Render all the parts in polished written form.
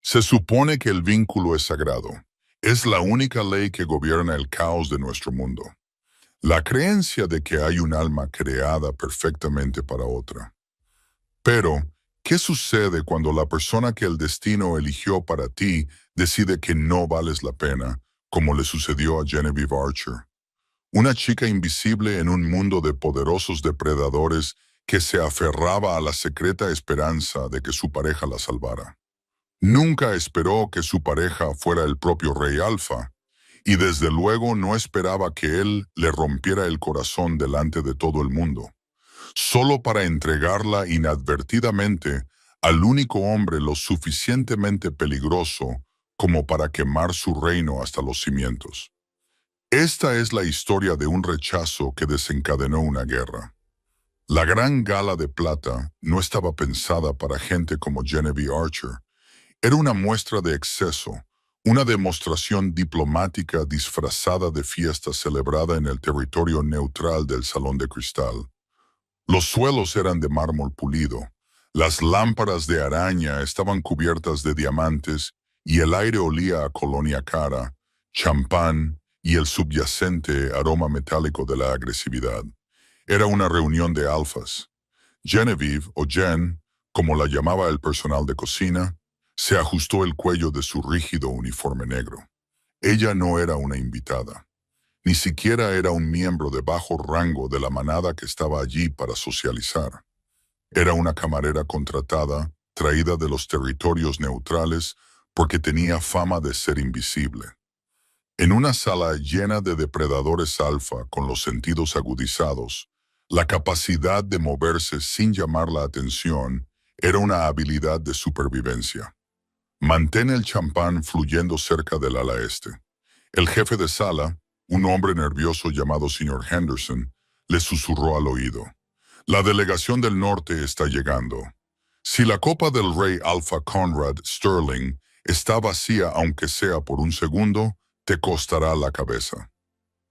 Se supone que el vínculo es sagrado. Es la única ley que gobierna el caos de nuestro mundo. La creencia de que hay un alma creada perfectamente para otra. Pero, ¿qué sucede cuando la persona que el destino eligió para ti decide que no vales la pena, como le sucedió a Genevieve Archer? Una chica invisible en un mundo de poderosos depredadores que se aferraba a la secreta esperanza de que su pareja la salvara. Nunca esperó que su pareja fuera el propio Rey Alfa, y desde luego no esperaba que él le rompiera el corazón delante de todo el mundo, solo para entregarla inadvertidamente al único hombre lo suficientemente peligroso como para quemar su reino hasta los cimientos. Esta es la historia de un rechazo que desencadenó una guerra. La gran gala de plata no estaba pensada para gente como Genevieve Archer. Era una muestra de exceso, una demostración diplomática disfrazada de fiesta celebrada en el territorio neutral del Salón de Cristal. Los suelos eran de mármol pulido, las lámparas de araña estaban cubiertas de diamantes y el aire olía a colonia cara, champán y el subyacente aroma metálico de la agresividad. Era una reunión de alfas. Genevieve, o Jen, como la llamaba el personal de cocina, se ajustó el cuello de su rígido uniforme negro. Ella no era una invitada. Ni siquiera era un miembro de bajo rango de la manada que estaba allí para socializar. Era una camarera contratada, traída de los territorios neutrales, porque tenía fama de ser invisible. En una sala llena de depredadores alfa con los sentidos agudizados, la capacidad de moverse sin llamar la atención era una habilidad de supervivencia. Mantén el champán fluyendo cerca del ala este. El jefe de sala, un hombre nervioso llamado Sr. Henderson, le susurró al oído. La delegación del norte está llegando. Si la copa del rey Alpha Conrad Sterling está vacía aunque sea por un segundo, te costará la cabeza.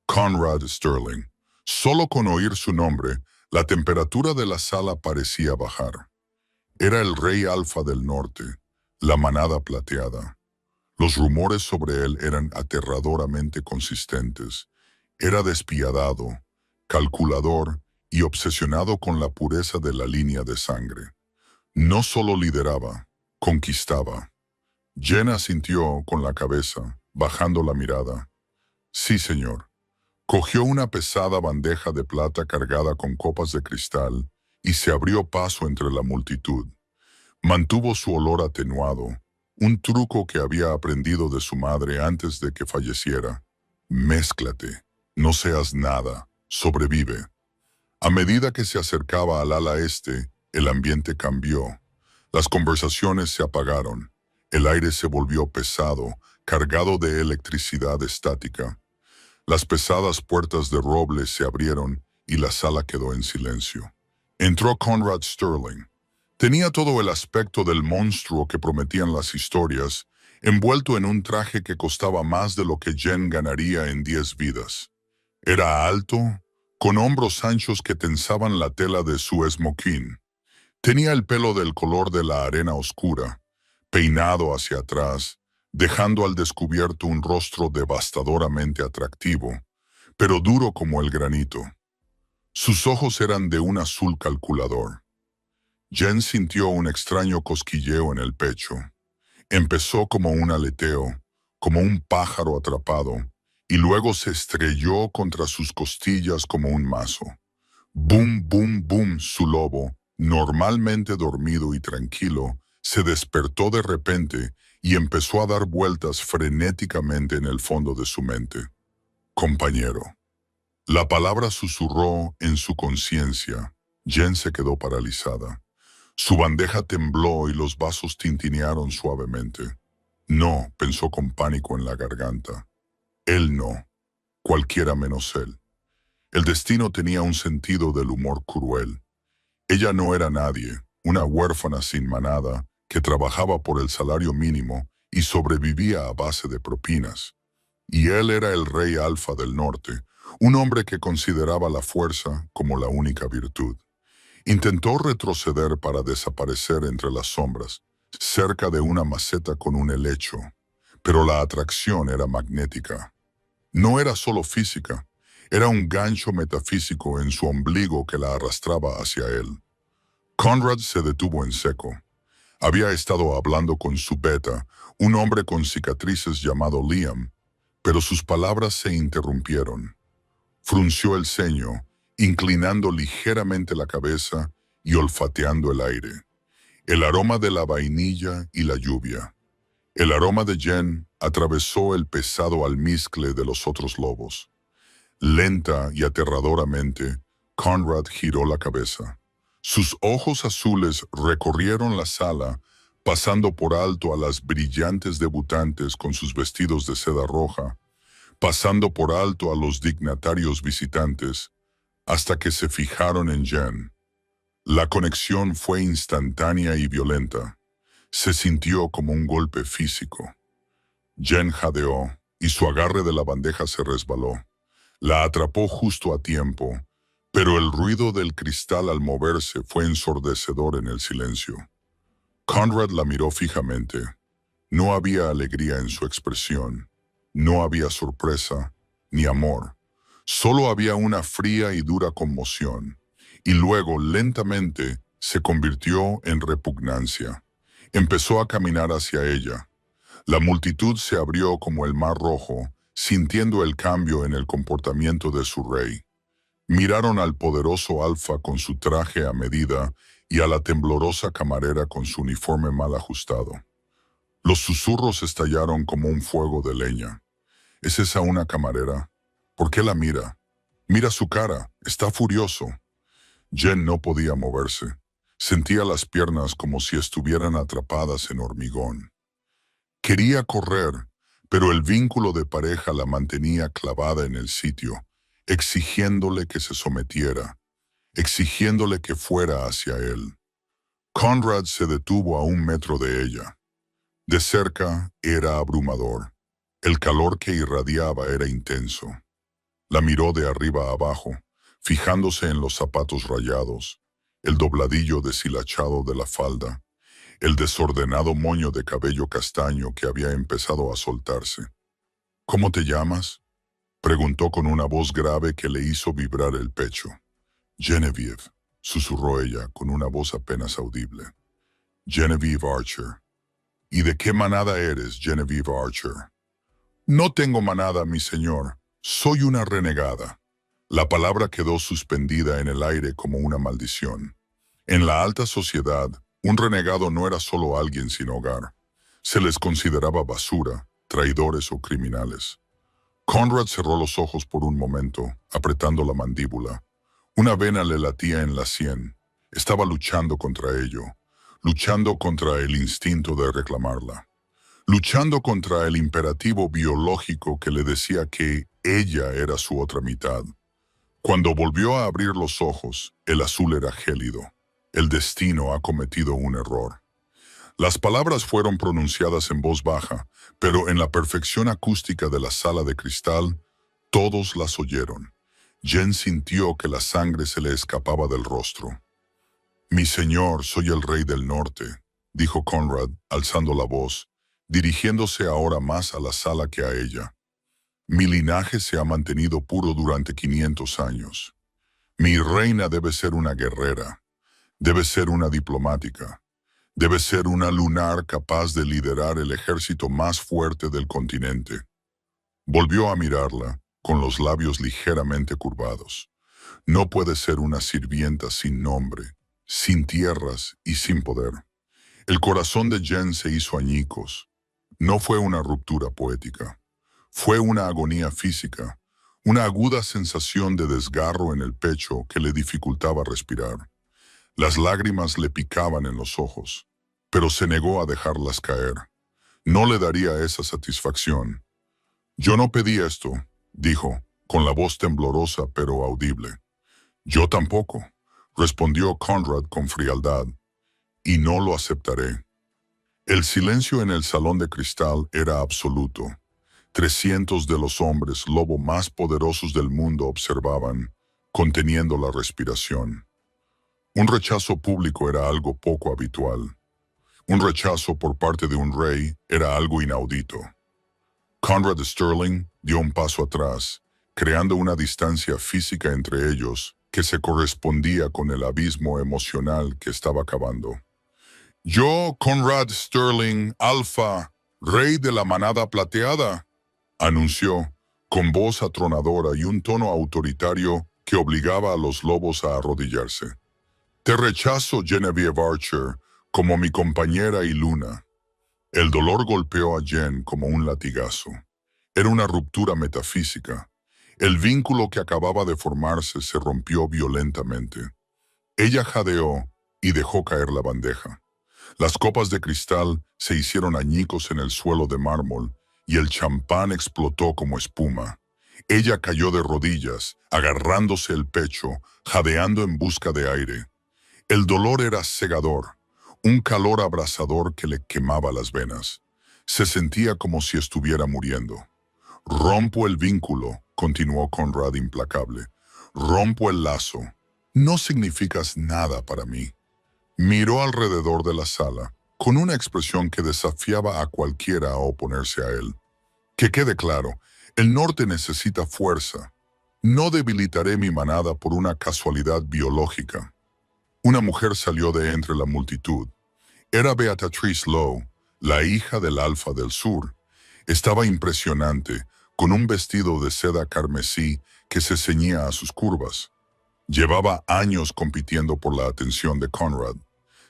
Conrad Sterling. Solo con oír su nombre, la temperatura de la sala parecía bajar. Era el rey Alfa del norte, la manada plateada. Los rumores sobre él eran aterradoramente consistentes. Era despiadado, calculador y obsesionado con la pureza de la línea de sangre. No solo lideraba, conquistaba. Jen asintió con la cabeza, bajando la mirada. Sí, señor. Cogió una pesada bandeja de plata cargada con copas de cristal y se abrió paso entre la multitud. Mantuvo su olor atenuado, un truco que había aprendido de su madre antes de que falleciera. Mézclate, no seas nada, sobrevive. A medida que se acercaba al ala este, el ambiente cambió. Las conversaciones se apagaron. El aire se volvió pesado, cargado de electricidad estática. Las pesadas puertas de roble se abrieron y la sala quedó en silencio. Entró Conrad Sterling. Tenía todo el aspecto del monstruo que prometían las historias, envuelto en un traje que costaba más de lo que Jen ganaría en 10 vidas. Era alto, con hombros anchos que tensaban la tela de su esmoquín. Tenía el pelo del color de la arena oscura, peinado hacia atrás, dejando al descubierto un rostro devastadoramente atractivo, pero duro como el granito. Sus ojos eran de un azul calculador. Jen sintió un extraño cosquilleo en el pecho. Empezó como un aleteo, como un pájaro atrapado, y luego se estrelló contra sus costillas como un mazo. Boom, boom, boom, su lobo, normalmente dormido y tranquilo, se despertó de repente y empezó a dar vueltas frenéticamente en el fondo de su mente. Compañero. La palabra susurró en su conciencia. Jen se quedó paralizada. Su bandeja tembló y los vasos tintinearon suavemente. No, pensó con pánico en la garganta. Él no. Cualquiera menos él. El destino tenía un sentido del humor cruel. Ella no era nadie, una huérfana sin manada que trabajaba por el salario mínimo y sobrevivía a base de propinas. Y él era el rey Alfa del norte, un hombre que consideraba la fuerza como la única virtud. Intentó retroceder para desaparecer entre las sombras. cerca de una maceta con un helecho, pero la atracción era magnética. No era solo física, era un gancho metafísico en su ombligo que la arrastraba hacia él. Conrad se detuvo en seco. Había estado hablando con su beta, un hombre con cicatrices llamado Liam, pero sus palabras se interrumpieron. Frunció el ceño, inclinando ligeramente la cabeza y olfateando el aire. El aroma de la vainilla y la lluvia. El aroma de Jen atravesó el pesado almizcle de los otros lobos. Lenta y aterradoramente, Conrad giró la cabeza. Sus ojos azules recorrieron la sala, pasando por alto a las brillantes debutantes con sus vestidos de seda roja, pasando por alto a los dignatarios visitantes, hasta que se fijaron en Jen. La conexión fue instantánea y violenta. Se sintió como un golpe físico. Jen jadeó y su agarre de la bandeja se resbaló. La atrapó justo a tiempo, pero el ruido del cristal al moverse fue ensordecedor en el silencio. Conrad la miró fijamente. No había alegría en su expresión. No había sorpresa ni amor. Solo había una fría y dura conmoción. Y luego, lentamente, se convirtió en repugnancia. Empezó a caminar hacia ella. La multitud se abrió como el mar rojo, sintiendo el cambio en el comportamiento de su rey. Miraron al poderoso alfa con su traje a medida y a la temblorosa camarera con su uniforme mal ajustado. Los susurros estallaron como un fuego de leña. ¿Es esa una camarera? ¿Por qué la mira? Mira su cara, está furioso. Jen no podía moverse. Sentía las piernas como si estuvieran atrapadas en hormigón. Quería correr, pero el vínculo de pareja la mantenía clavada en el sitio, exigiéndole que se sometiera, exigiéndole que fuera hacia él. Conrad se detuvo a 1 metro de ella. De cerca era abrumador. El calor que irradiaba era intenso. La miró de arriba a abajo, fijándose en los zapatos rayados, el dobladillo deshilachado de la falda, el desordenado moño de cabello castaño que había empezado a soltarse. ¿Cómo te llamas?, preguntó con una voz grave que le hizo vibrar el pecho. Genevieve, susurró ella con una voz apenas audible. Genevieve Archer. ¿Y de qué manada eres, Genevieve Archer? No tengo manada, mi señor. Soy una renegada. La palabra quedó suspendida en el aire como una maldición. En la alta sociedad, un renegado no era solo alguien sin hogar. Se les consideraba basura, traidores o criminales. Conrad cerró los ojos por un momento, apretando la mandíbula. Una vena le latía en la sien. Estaba luchando contra ello, luchando contra el instinto de reclamarla, luchando contra el imperativo biológico que le decía que ella era su otra mitad. Cuando volvió a abrir los ojos, el azul era gélido. El destino ha cometido un error. Las palabras fueron pronunciadas en voz baja, pero en la perfección acústica de la sala de cristal, todos las oyeron. Jen sintió que la sangre se le escapaba del rostro. «Mi señor, soy el rey del norte», dijo Conrad, alzando la voz, dirigiéndose ahora más a la sala que a ella. «Mi linaje se ha mantenido puro durante 500 años. Mi reina debe ser una guerrera, debe ser una diplomática, debe ser una lunar capaz de liderar el ejército más fuerte del continente». Volvió a mirarla, con los labios ligeramente curvados. No puede ser una sirvienta sin nombre, sin tierras y sin poder. El corazón de Jen se hizo añicos. No fue una ruptura poética. Fue una agonía física, una aguda sensación de desgarro en el pecho que le dificultaba respirar. Las lágrimas le picaban en los ojos, pero se negó a dejarlas caer. No le daría esa satisfacción. «Yo no pedí esto», dijo, con la voz temblorosa pero audible. «Yo tampoco», respondió Conrad con frialdad, «y no lo aceptaré». El silencio en el salón de cristal era absoluto. 300 de los hombres lobo más poderosos del mundo observaban, conteniendo la respiración. Un rechazo público era algo poco habitual. Un rechazo por parte de un rey era algo inaudito. Conrad Sterling dio un paso atrás, creando una distancia física entre ellos que se correspondía con el abismo emocional que estaba cavando. Yo, Conrad Sterling, Alfa, rey de la manada plateada, anunció, con voz atronadora y un tono autoritario que obligaba a los lobos a arrodillarse. Te rechazo, Genevieve Archer, como mi compañera y luna. El dolor golpeó a Jen como un latigazo. Era una ruptura metafísica. El vínculo que acababa de formarse se rompió violentamente. Ella jadeó y dejó caer la bandeja. Las copas de cristal se hicieron añicos en el suelo de mármol y el champán explotó como espuma. Ella cayó de rodillas, agarrándose el pecho, jadeando en busca de aire. El dolor era cegador, un calor abrasador que le quemaba las venas. Se sentía como si estuviera muriendo. Rompo el vínculo, continuó Conrad implacable. Rompo el lazo. No significas nada para mí. Miró alrededor de la sala, con una expresión que desafiaba a cualquiera a oponerse a él. Que quede claro, el norte necesita fuerza. No debilitaré mi manada por una casualidad biológica. Una mujer salió de entre la multitud. Era Beatrice Lowe, la hija del Alfa del Sur. Estaba impresionante, con un vestido de seda carmesí que se ceñía a sus curvas. Llevaba años compitiendo por la atención de Conrad.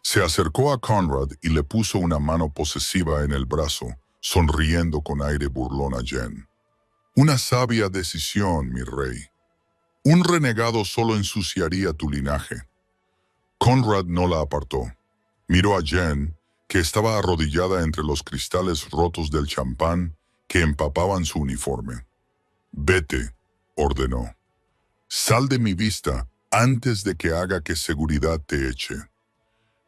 Se acercó a Conrad y le puso una mano posesiva en el brazo, sonriendo con aire burlón a Jen. Una sabia decisión, mi rey. Un renegado solo ensuciaría tu linaje. Conrad no la apartó. Miró a Jen, que estaba arrodillada entre los cristales rotos del champán que empapaban su uniforme. Vete, ordenó. Sal de mi vista antes de que haga que seguridad te eche.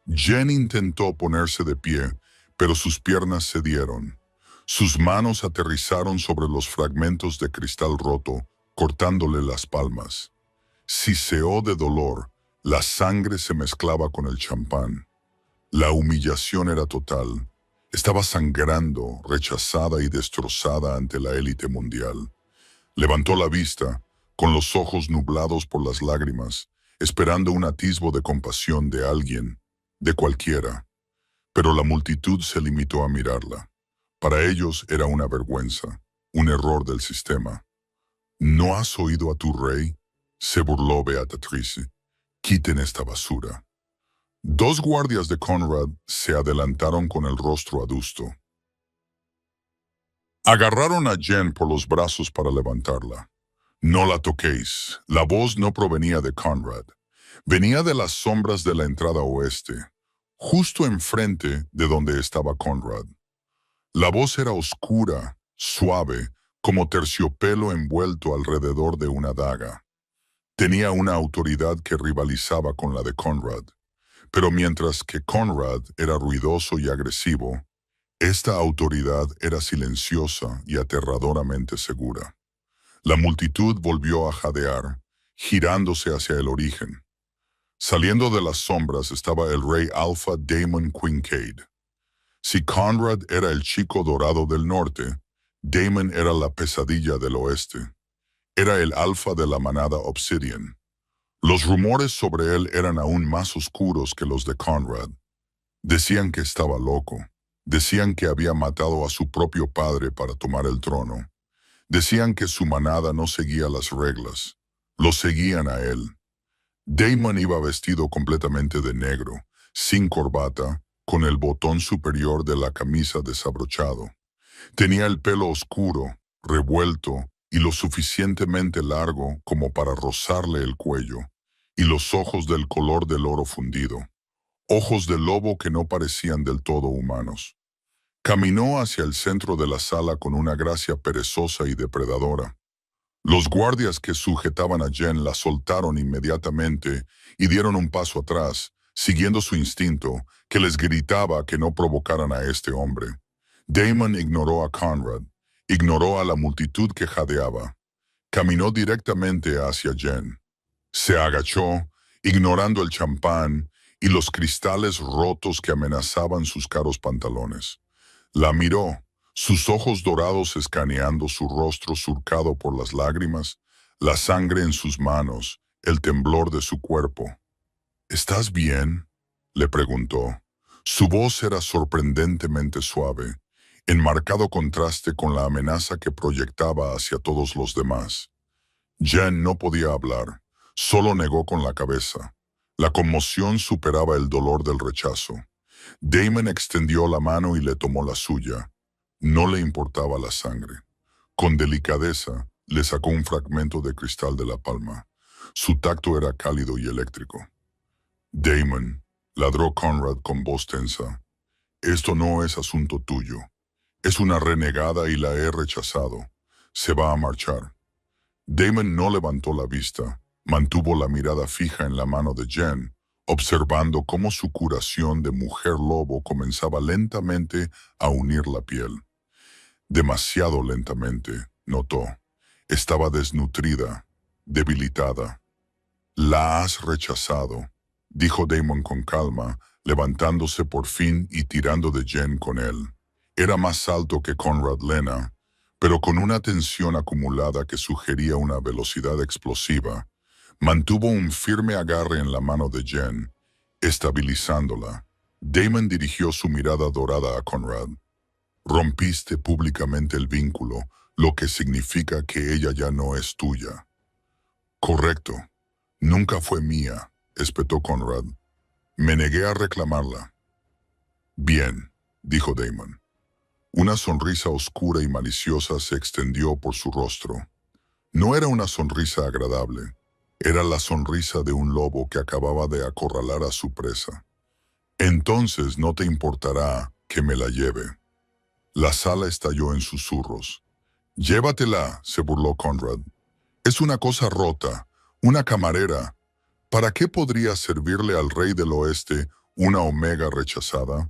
Jen intentó ponerse de pie, pero sus piernas cedieron. Sus manos aterrizaron sobre los fragmentos de cristal roto, cortándole las palmas. Siseó de dolor, la sangre se mezclaba con el champán. La humillación era total. Estaba sangrando, rechazada y destrozada ante la élite mundial. Levantó la vista, con los ojos nublados por las lágrimas, esperando un atisbo de compasión de alguien, de cualquiera. Pero la multitud se limitó a mirarla. Para ellos era una vergüenza, un error del sistema. ¿No has oído a tu rey?, se burló Beatrice. Quiten esta basura. Dos guardias de Conrad se adelantaron con el rostro adusto. Agarraron a Jen por los brazos para levantarla. No la toquéis. La voz no provenía de Conrad. Venía de las sombras de la entrada oeste, justo enfrente de donde estaba Conrad. La voz era oscura, suave, como terciopelo envuelto alrededor de una daga. Tenía una autoridad que rivalizaba con la de Conrad. Pero mientras que Conrad era ruidoso y agresivo, esta autoridad era silenciosa y aterradoramente segura. La multitud volvió a jadear, girándose hacia el origen. Saliendo de las sombras estaba el rey Alpha Daemon Quincaid. Si Conrad era el chico dorado del norte, Daemon era la pesadilla del oeste. Era el alfa de la manada Obsidian. Los rumores sobre él eran aún más oscuros que los de Conrad. Decían que estaba loco. Decían que había matado a su propio padre para tomar el trono. Decían que su manada no seguía las reglas. Lo seguían a él. Daemon iba vestido completamente de negro, sin corbata, con el botón superior de la camisa desabrochado. Tenía el pelo oscuro, revuelto y lo suficientemente largo como para rozarle el cuello, y los ojos del color del oro fundido, ojos de lobo que no parecían del todo humanos. Caminó hacia el centro de la sala con una gracia perezosa y depredadora. Los guardias que sujetaban a Jen la soltaron inmediatamente y dieron un paso atrás, siguiendo su instinto, que les gritaba que no provocaran a este hombre. Daemon ignoró a Conrad, ignoró a la multitud que jadeaba. Caminó directamente hacia Jen. Se agachó, ignorando el champán, y los cristales rotos que amenazaban sus caros pantalones. La miró, sus ojos dorados escaneando su rostro surcado por las lágrimas, la sangre en sus manos, el temblor de su cuerpo. ¿Estás bien?, le preguntó. Su voz era sorprendentemente suave, en marcado contraste con la amenaza que proyectaba hacia todos los demás. Jen no podía hablar, solo negó con la cabeza. La conmoción superaba el dolor del rechazo. Damon extendió la mano y le tomó la suya. No le importaba la sangre. Con delicadeza, le sacó un fragmento de cristal de la palma. Su tacto era cálido y eléctrico. Damon, ladró Conrad con voz tensa, esto no es asunto tuyo. Es una renegada y la he rechazado. Se va a marchar. Damon no levantó la vista, mantuvo la mirada fija en la mano de Jen, observando cómo su curación de mujer lobo comenzaba lentamente a unir la piel. Demasiado lentamente, notó. Estaba desnutrida, debilitada. La has rechazado, dijo Damon con calma, levantándose por fin y tirando de Jen con él. Era más alto que Conrad Lena, pero con una tensión acumulada que sugería una velocidad explosiva, mantuvo un firme agarre en la mano de Jen, estabilizándola. Damon dirigió su mirada dorada a Conrad. Rompiste públicamente el vínculo, lo que significa que ella ya no es tuya. Correcto. Nunca fue mía, espetó Conrad. Me negué a reclamarla. Bien, dijo Damon. Una sonrisa oscura y maliciosa se extendió por su rostro. No era una sonrisa agradable. Era la sonrisa de un lobo que acababa de acorralar a su presa. Entonces no te importará que me la lleve. La sala estalló en susurros. Llévatela, se burló Conrad. Es una cosa rota, una camarera. ¿Para qué podría servirle al rey del oeste una omega rechazada?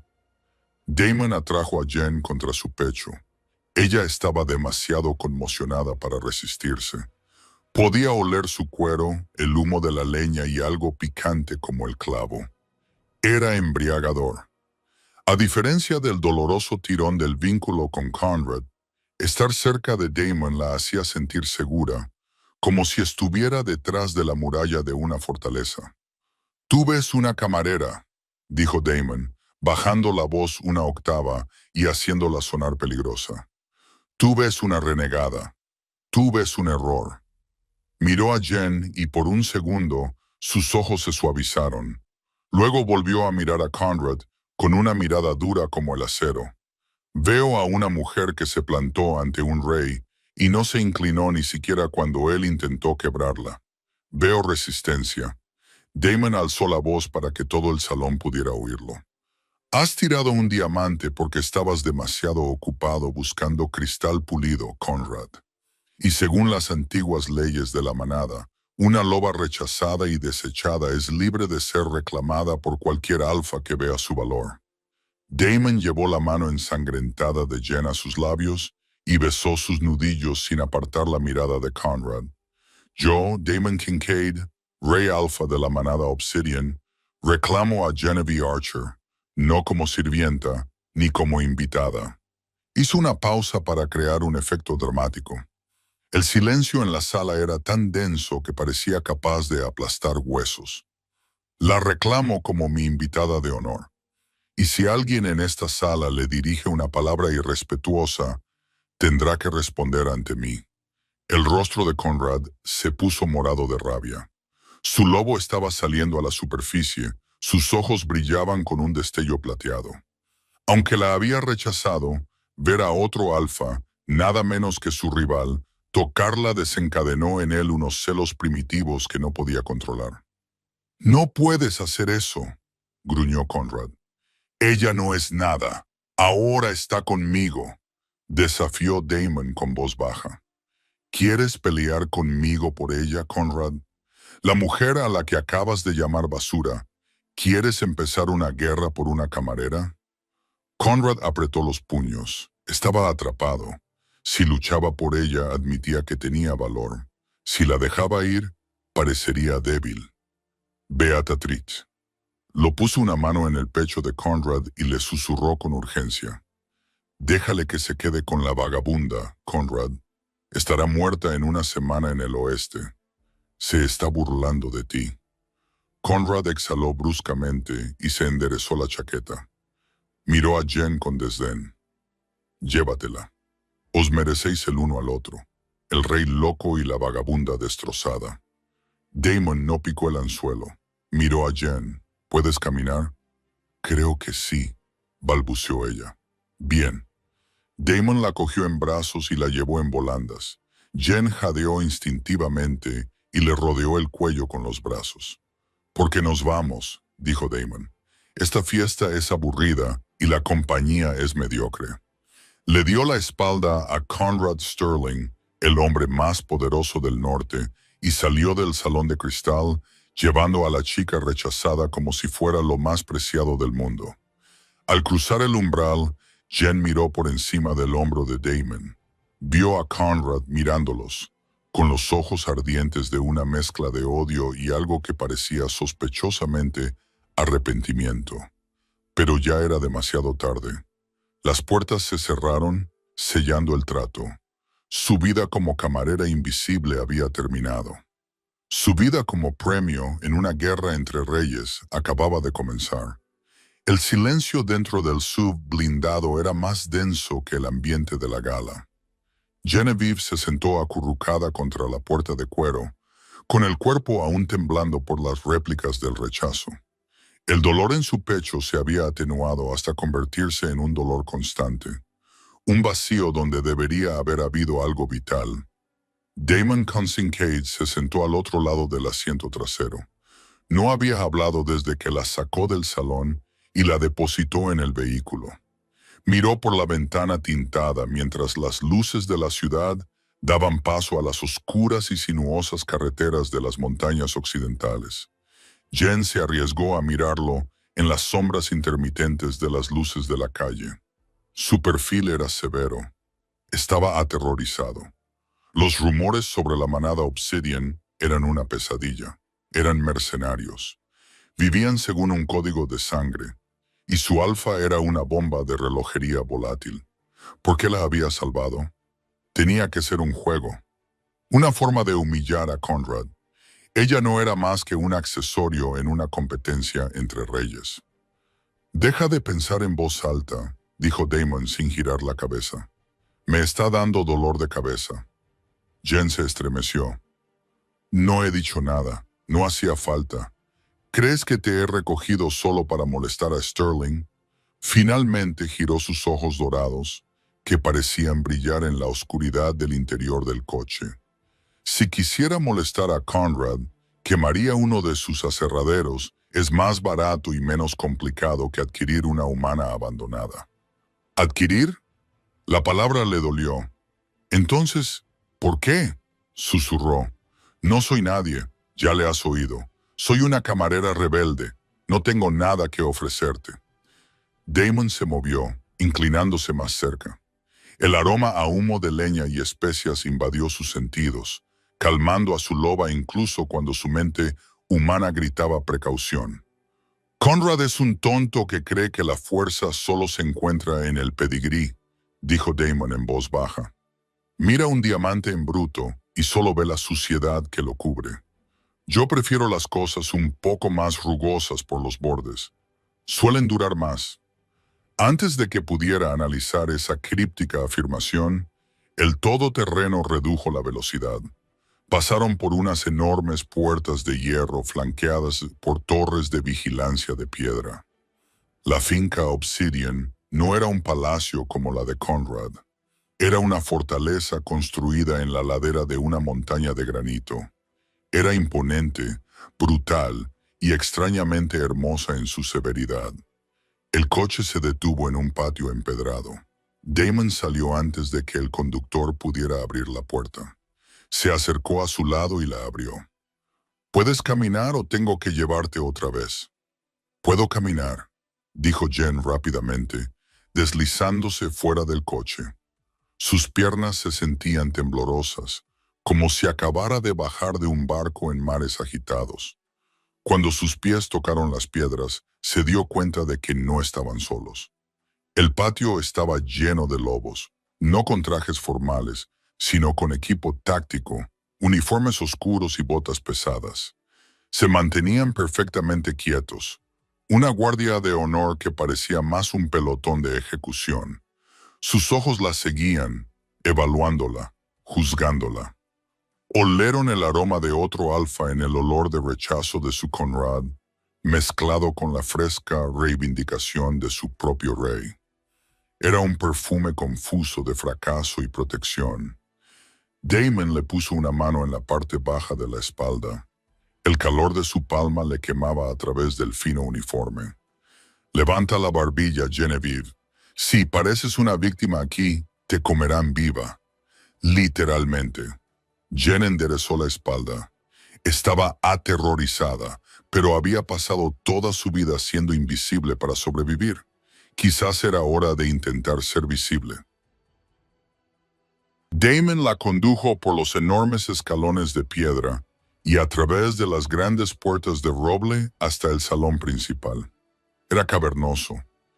Damon atrajo a Jen contra su pecho. Ella estaba demasiado conmocionada para resistirse. Podía oler su cuero, el humo de la leña y algo picante como el clavo. Era embriagador. A diferencia del doloroso tirón del vínculo con Conrad, estar cerca de Damon la hacía sentir segura, como si estuviera detrás de la muralla de una fortaleza. Tú ves una camarera, dijo Damon, bajando la voz una octava y haciéndola sonar peligrosa. Tú ves una renegada. Tú ves un error. Miró a Jen y por un segundo sus ojos se suavizaron. Luego volvió a mirar a Conrad con una mirada dura como el acero. Veo a una mujer que se plantó ante un rey y no se inclinó ni siquiera cuando él intentó quebrarla. Veo resistencia. Damon alzó la voz para que todo el salón pudiera oírlo. Has tirado un diamante porque estabas demasiado ocupado buscando cristal pulido, Conrad. Y según las antiguas leyes de la manada, una loba rechazada y desechada es libre de ser reclamada por cualquier alfa que vea su valor. Damon llevó la mano ensangrentada de Jen a sus labios y besó sus nudillos sin apartar la mirada de Conrad. Yo, Damon Kincaid, rey alfa de la manada Obsidian, reclamo a Genevieve Archer, no como sirvienta ni como invitada. Hizo una pausa para crear un efecto dramático. El silencio en la sala era tan denso que parecía capaz de aplastar huesos. La reclamo como mi invitada de honor. Y si alguien en esta sala le dirige una palabra irrespetuosa, tendrá que responder ante mí. El rostro de Conrad se puso morado de rabia. Su lobo estaba saliendo a la superficie, sus ojos brillaban con un destello plateado. Aunque la había rechazado, ver a otro alfa, nada menos que su rival, tocarla desencadenó en él unos celos primitivos que no podía controlar. No puedes hacer eso, gruñó Conrad. Ella no es nada. Ahora está conmigo, desafió Damon con voz baja. ¿Quieres pelear conmigo por ella, Conrad? La mujer a la que acabas de llamar basura, ¿quieres empezar una guerra por una camarera? Conrad apretó los puños. Estaba atrapado. Si luchaba por ella, admitía que tenía valor. Si la dejaba ir, parecería débil. Beata Trit. Lo puso una mano en el pecho de Conrad y le susurró con urgencia. Déjale que se quede con la vagabunda, Conrad. Estará muerta en una semana en el oeste. Se está burlando de ti. Conrad exhaló bruscamente y se enderezó la chaqueta. Miró a Jen con desdén. Llévatela. Os merecéis el uno al otro, el rey loco y la vagabunda destrozada. Damon no picó el anzuelo. Miró a Jen. ¿Puedes caminar? Creo que sí, balbuceó ella. Bien. Damon la cogió en brazos y la llevó en volandas. Jen jadeó instintivamente y le rodeó el cuello con los brazos. «Porque nos vamos», dijo Damon. «Esta fiesta es aburrida y la compañía es mediocre». Le dio la espalda a Conrad Sterling, el hombre más poderoso del norte, y salió del salón de cristal, llevando a la chica rechazada como si fuera lo más preciado del mundo. Al cruzar el umbral, Jen miró por encima del hombro de Damon. Vio a Conrad mirándolos, con los ojos ardientes de una mezcla de odio y algo que parecía sospechosamente arrepentimiento. Pero ya era demasiado tarde. Las puertas se cerraron, sellando el trato. Su vida como camarera invisible había terminado. Su vida como premio en una guerra entre reyes acababa de comenzar. El silencio dentro del SUV blindado era más denso que el ambiente de la gala. Genevieve se sentó acurrucada contra la puerta de cuero, con el cuerpo aún temblando por las réplicas del rechazo. El dolor en su pecho se había atenuado hasta convertirse en un dolor constante, un vacío donde debería haber habido algo vital. Damon Kincaid se sentó al otro lado del asiento trasero. No había hablado desde que la sacó del salón y la depositó en el vehículo. Miró por la ventana tintada mientras las luces de la ciudad daban paso a las oscuras y sinuosas carreteras de las montañas occidentales. Jen se arriesgó a mirarlo en las sombras intermitentes de las luces de la calle. Su perfil era severo. Estaba aterrorizado. Los rumores sobre la manada Obsidian eran una pesadilla. Eran mercenarios. Vivían según un código de sangre. Y su alfa era una bomba de relojería volátil. ¿Por qué la había salvado? Tenía que ser un juego. Una forma de humillar a Conrad. Ella no era más que un accesorio en una competencia entre reyes. «Deja de pensar en voz alta», dijo Damon sin girar la cabeza. «Me está dando dolor de cabeza». Jen se estremeció. «No he dicho nada. No hacía falta. ¿Crees que te he recogido solo para molestar a Sterling?» Finalmente giró sus ojos dorados, que parecían brillar en la oscuridad del interior del coche. Si quisiera molestar a Conrad, quemaría uno de sus aserraderos. Es más barato y menos complicado que adquirir una humana abandonada. ¿Adquirir? La palabra le dolió. Entonces, ¿por qué?, susurró. «No soy nadie, ya le has oído. Soy una camarera rebelde. No tengo nada que ofrecerte». Damon se movió, inclinándose más cerca. El aroma a humo de leña y especias invadió sus sentidos, calmando a su loba incluso cuando su mente humana gritaba precaución. «Conrad es un tonto que cree que la fuerza solo se encuentra en el pedigrí», dijo Damon en voz baja. «Mira un diamante en bruto y solo ve la suciedad que lo cubre. Yo prefiero las cosas un poco más rugosas por los bordes. Suelen durar más». Antes de que pudiera analizar esa críptica afirmación, el todoterreno redujo la velocidad. Pasaron por unas enormes puertas de hierro flanqueadas por torres de vigilancia de piedra. La finca Obsidian no era un palacio como la de Conrad. Era una fortaleza construida en la ladera de una montaña de granito. Era imponente, brutal y extrañamente hermosa en su severidad. El coche se detuvo en un patio empedrado. Damon salió antes de que el conductor pudiera abrir la puerta. Se acercó a su lado y la abrió. «¿Puedes caminar o tengo que llevarte otra vez?» «Puedo caminar», dijo Jen rápidamente, deslizándose fuera del coche. Sus piernas se sentían temblorosas, como si acabara de bajar de un barco en mares agitados. Cuando sus pies tocaron las piedras, se dio cuenta de que no estaban solos. El patio estaba lleno de lobos, no con trajes formales, sino con equipo táctico, uniformes oscuros y botas pesadas. Se mantenían perfectamente quietos, una guardia de honor que parecía más un pelotón de ejecución. Sus ojos la seguían, evaluándola, juzgándola. Oleron el aroma de otro alfa en el olor de rechazo de su Conrad, mezclado con la fresca reivindicación de su propio rey. Era un perfume confuso de fracaso y protección. Damon le puso una mano en la parte baja de la espalda. El calor de su palma le quemaba a través del fino uniforme. Levanta la barbilla, Genevieve. Si pareces una víctima aquí, te comerán viva. Literalmente. Jen enderezó la espalda. Estaba aterrorizada, pero había pasado toda su vida siendo invisible para sobrevivir. Quizás era hora de intentar ser visible. Damon la condujo por los enormes escalones de piedra y a través de las grandes puertas de roble hasta el salón principal. Era cavernoso,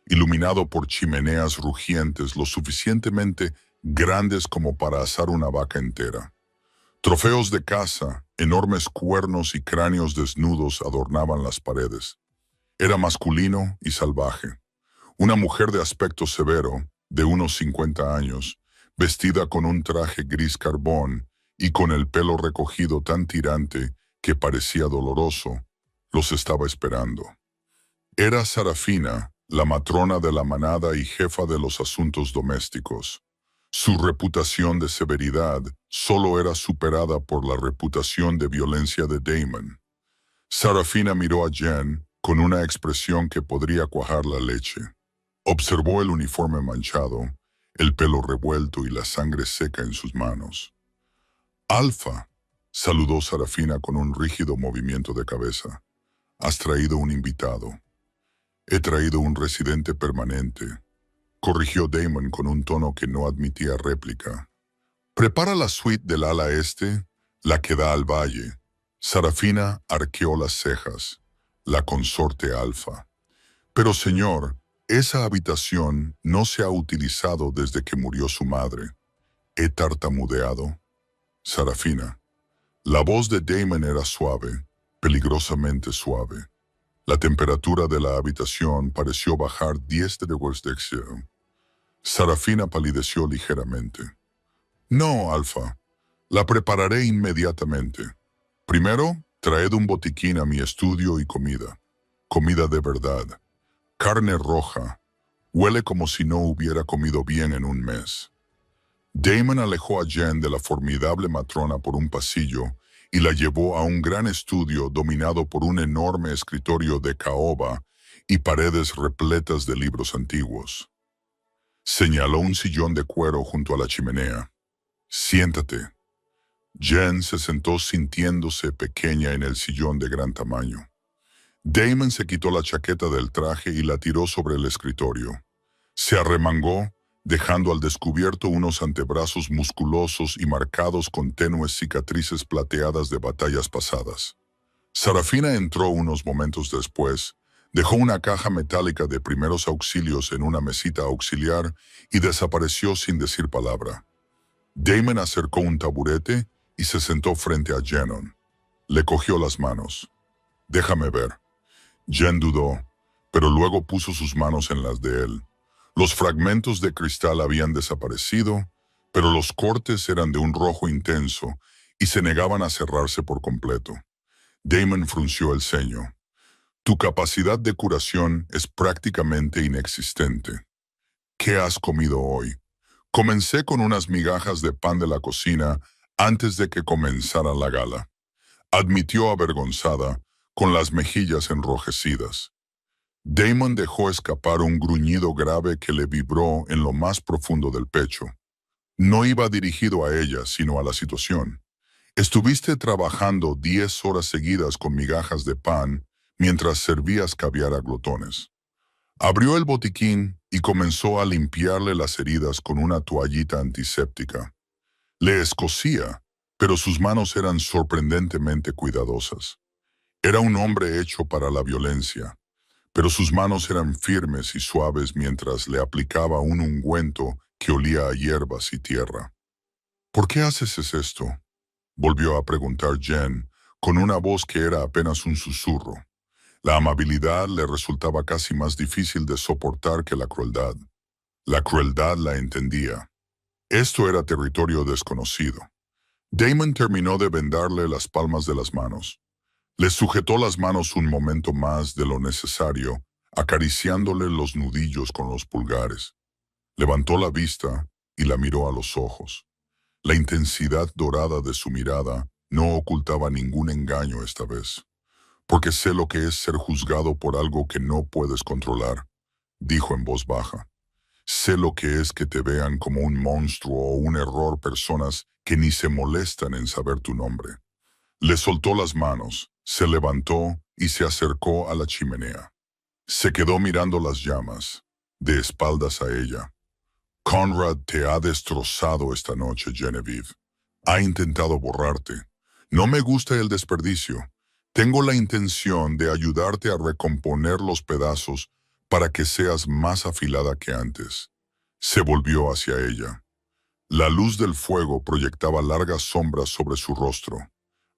iluminado por chimeneas rugientes lo suficientemente grandes como para asar una vaca entera. Trofeos de caza, enormes cuernos y cráneos desnudos adornaban las paredes. Era masculino y salvaje. Una mujer de aspecto severo, de unos 50 años, vestida con un traje gris carbón y con el pelo recogido tan tirante que parecía doloroso, los estaba esperando. Era Sarafina, la matrona de la manada y jefa de los asuntos domésticos. Su reputación de severidad solo era superada por la reputación de violencia de Damon. Sarafina miró a Jen con una expresión que podría cuajar la leche. Observó el uniforme manchado, el pelo revuelto y la sangre seca en sus manos. «Alfa», saludó Sarafina con un rígido movimiento de cabeza. «Has traído un invitado». «He traído un residente permanente», corrigió Damon con un tono que no admitía réplica. «Prepara la suite del ala este, la que da al valle». Sarafina arqueó las cejas, la consorte Alfa. «Pero señor, esa habitación no se ha utilizado desde que murió su madre». «He tartamudeado». «Sarafina». La voz de Damon era suave, peligrosamente suave. La temperatura de la habitación pareció bajar 10 grados Celsius. Sarafina palideció ligeramente. «No, Alfa. La prepararé inmediatamente. Primero, traed un botiquín a mi estudio y comida. Comida de verdad. Carne roja. Huele como si no hubiera comido bien en un mes». Damon alejó a Jen de la formidable matrona por un pasillo y la llevó a un gran estudio dominado por un enorme escritorio de caoba y paredes repletas de libros antiguos. Señaló un sillón de cuero junto a la chimenea. «Siéntate». Jen se sentó sintiéndose pequeña en el sillón de gran tamaño. Damon se quitó la chaqueta del traje y la tiró sobre el escritorio. Se arremangó, dejando al descubierto unos antebrazos musculosos y marcados con tenues cicatrices plateadas de batallas pasadas. Sarafina entró unos momentos después, dejó una caja metálica de primeros auxilios en una mesita auxiliar y desapareció sin decir palabra. Damon acercó un taburete y se sentó frente a Jenon. Le cogió las manos. «Déjame ver». Jen dudó, pero luego puso sus manos en las de él. Los fragmentos de cristal habían desaparecido, pero los cortes eran de un rojo intenso y se negaban a cerrarse por completo. Damon frunció el ceño. «Tu capacidad de curación es prácticamente inexistente». «¿Qué has comido hoy?» «Comencé con unas migajas de pan de la cocina antes de que comenzara la gala», admitió avergonzada, con las mejillas enrojecidas. Damon dejó escapar un gruñido grave que le vibró en lo más profundo del pecho. No iba dirigido a ella, sino a la situación. «Estuviste trabajando 10 horas seguidas con migajas de pan mientras servías caviar a glotones». Abrió el botiquín y comenzó a limpiarle las heridas con una toallita antiséptica. Le escocía, pero sus manos eran sorprendentemente cuidadosas. Era un hombre hecho para la violencia, pero sus manos eran firmes y suaves mientras le aplicaba un ungüento que olía a hierbas y tierra. ¿Por qué haces esto?, volvió a preguntar Jen, con una voz que era apenas un susurro. La amabilidad le resultaba casi más difícil de soportar que la crueldad. La crueldad la entendía. Esto era territorio desconocido. Damon terminó de vendarle las palmas de las manos. Le sujetó las manos un momento más de lo necesario, acariciándole los nudillos con los pulgares. Levantó la vista y la miró a los ojos. La intensidad dorada de su mirada no ocultaba ningún engaño esta vez. Porque sé lo que es ser juzgado por algo que no puedes controlar, dijo en voz baja. Sé lo que es que te vean como un monstruo o un error personas que ni se molestan en saber tu nombre. Le soltó las manos, se levantó y se acercó a la chimenea. Se quedó mirando las llamas, de espaldas a ella. Conrad te ha destrozado esta noche, Genevieve. Ha intentado borrarte. No me gusta el desperdicio. Tengo la intención de ayudarte a recomponer los pedazos para que seas más afilada que antes. Se volvió hacia ella. La luz del fuego proyectaba largas sombras sobre su rostro.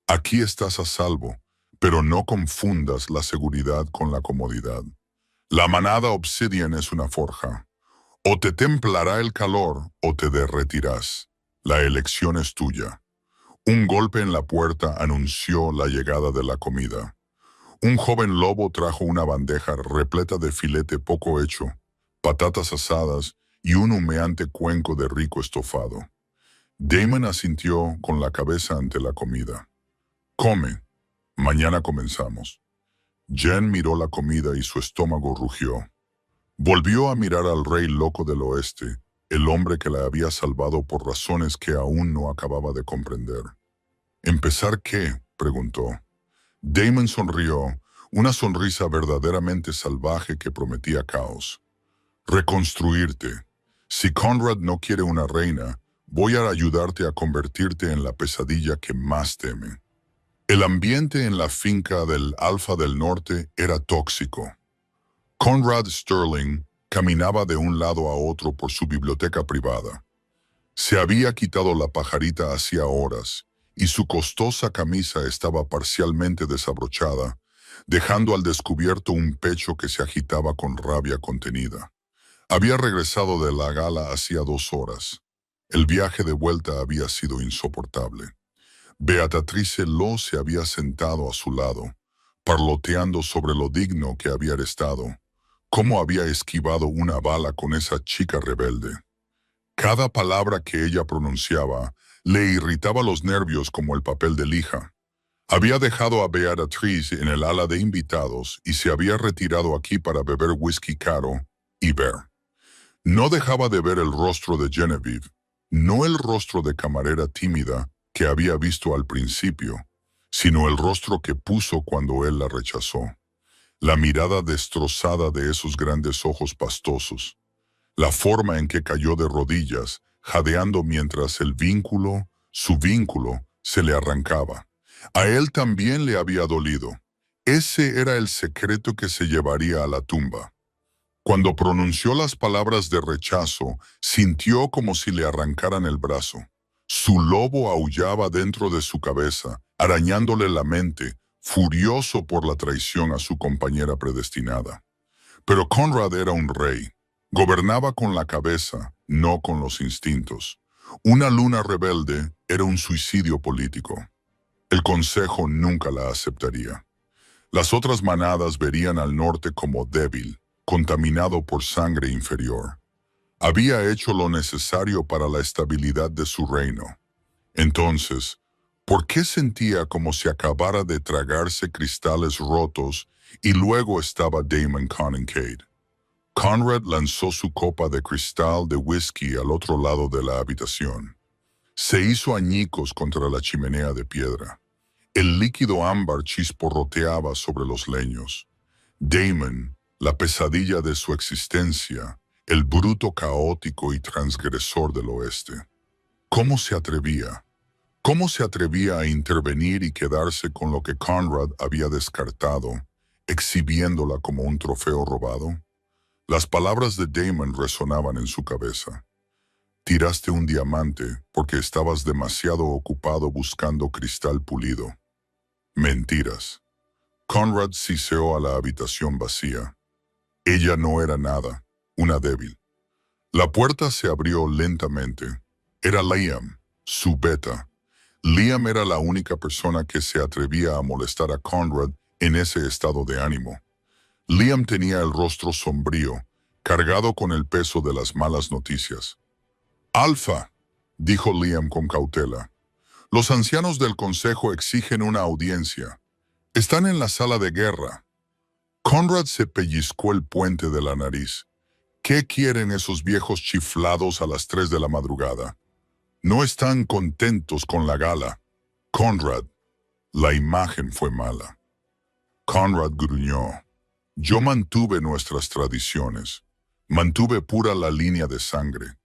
Aquí estás a salvo, pero no confundas la seguridad con la comodidad. La manada Obsidian es una forja. O te templará el calor o te derretirás. La elección es tuya. Un golpe en la puerta anunció la llegada de la comida. Un joven lobo trajo una bandeja repleta de filete poco hecho, patatas asadas y un humeante cuenco de rico estofado. Damon asintió con la cabeza ante la comida. Come, mañana comenzamos. Jen miró la comida y su estómago rugió. Volvió a mirar al rey loco del oeste, el hombre que la había salvado por razones que aún no acababa de comprender. ¿Empezar qué?, preguntó. Damon sonrió, una sonrisa verdaderamente salvaje que prometía caos. Reconstruirte. Si Conrad no quiere una reina, voy a ayudarte a convertirte en la pesadilla que más teme. El ambiente en la finca del Alfa del Norte era tóxico. Conrad Sterling caminaba de un lado a otro por su biblioteca privada. Se había quitado la pajarita hacía horas y su costosa camisa estaba parcialmente desabrochada, dejando al descubierto un pecho que se agitaba con rabia contenida. Había regresado de la gala hacía 2 horas. El viaje de vuelta había sido insoportable. Beatrice Lo se había sentado a su lado, parloteando sobre lo digno que había estado. Cómo había esquivado una bala con esa chica rebelde. Cada palabra que ella pronunciaba le irritaba los nervios como el papel de lija. Había dejado a Beatrice en el ala de invitados y se había retirado aquí para beber whisky caro y ver. No dejaba de ver el rostro de Genevieve, no el rostro de camarera tímida que había visto al principio, sino el rostro que puso cuando él la rechazó. La mirada destrozada de esos grandes ojos pastosos, la forma en que cayó de rodillas, jadeando mientras su vínculo, se le arrancaba. A él también le había dolido. Ese era el secreto que se llevaría a la tumba. Cuando pronunció las palabras de rechazo, sintió como si le arrancaran el brazo. Su lobo aullaba dentro de su cabeza, arañándole la mente, furioso por la traición a su compañera predestinada. Pero Conrad era un rey. Gobernaba con la cabeza, no con los instintos. Una luna rebelde era un suicidio político. El consejo nunca la aceptaría. Las otras manadas verían al norte como débil, contaminado por sangre inferior. Había hecho lo necesario para la estabilidad de su reino. Entonces, ¿por qué sentía como si acabara de tragarse cristales rotos y luego estaba Damon Conningcade? Conrad lanzó su copa de cristal de whisky al otro lado de la habitación. Se hizo añicos contra la chimenea de piedra. El líquido ámbar chisporroteaba sobre los leños. Damon, la pesadilla de su existencia, el bruto caótico y transgresor del oeste. ¿Cómo se atrevía? ¿Cómo se atrevía a intervenir y quedarse con lo que Conrad había descartado, exhibiéndola como un trofeo robado? Las palabras de Damon resonaban en su cabeza. Tiraste un diamante porque estabas demasiado ocupado buscando cristal pulido. Mentiras. Conrad siseó a la habitación vacía. Ella no era nada, una débil. La puerta se abrió lentamente. Era Liam, su beta. Liam era la única persona que se atrevía a molestar a Conrad en ese estado de ánimo. Liam tenía el rostro sombrío, cargado con el peso de las malas noticias. «Alfa», dijo Liam con cautela. «Los ancianos del consejo exigen una audiencia. Están en la sala de guerra». Conrad se pellizcó el puente de la nariz. ¿Qué quieren esos viejos chiflados a las 3 de la madrugada? No están contentos con la gala. Conrad, la imagen fue mala. Conrad gruñó. Yo mantuve nuestras tradiciones. Mantuve pura la línea de sangre.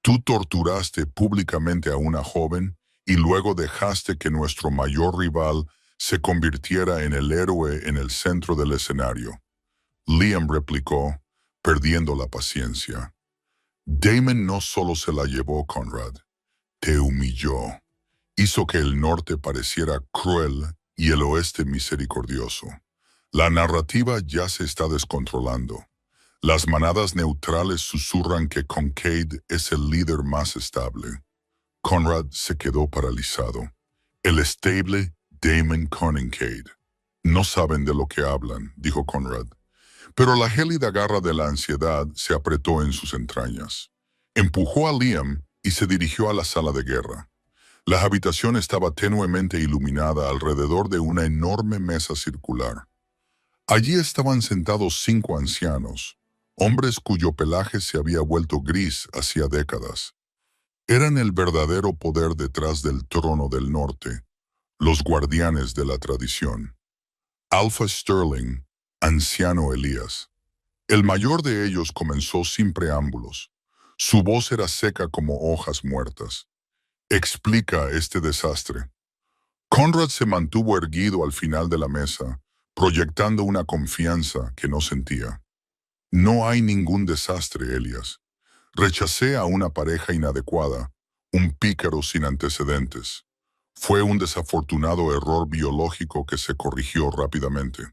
Tú torturaste públicamente a una joven y luego dejaste que nuestro mayor rival se convirtiera en el héroe en el centro del escenario. Liam replicó, perdiendo la paciencia. Damon no solo se la llevó, Conrad. Te humilló. Hizo que el norte pareciera cruel y el oeste misericordioso. La narrativa ya se está descontrolando. Las manadas neutrales susurran que Kincaid es el líder más estable. Conrad se quedó paralizado. El estable Damon Kincaid. No saben de lo que hablan, dijo Conrad. Pero la gélida garra de la ansiedad se apretó en sus entrañas. Empujó a Liam y se dirigió a la sala de guerra. La habitación estaba tenuemente iluminada alrededor de una enorme mesa circular. Allí estaban sentados 5 ancianos, hombres cuyo pelaje se había vuelto gris hacía décadas. Eran el verdadero poder detrás del trono del norte, los guardianes de la tradición. Alpha Sterling, anciano Elías. El mayor de ellos comenzó sin preámbulos. Su voz era seca como hojas muertas. Explica este desastre. Conrad se mantuvo erguido al final de la mesa, proyectando una confianza que no sentía. No hay ningún desastre, Elías. Rechacé a una pareja inadecuada, un pícaro sin antecedentes. Fue un desafortunado error biológico que se corrigió rápidamente.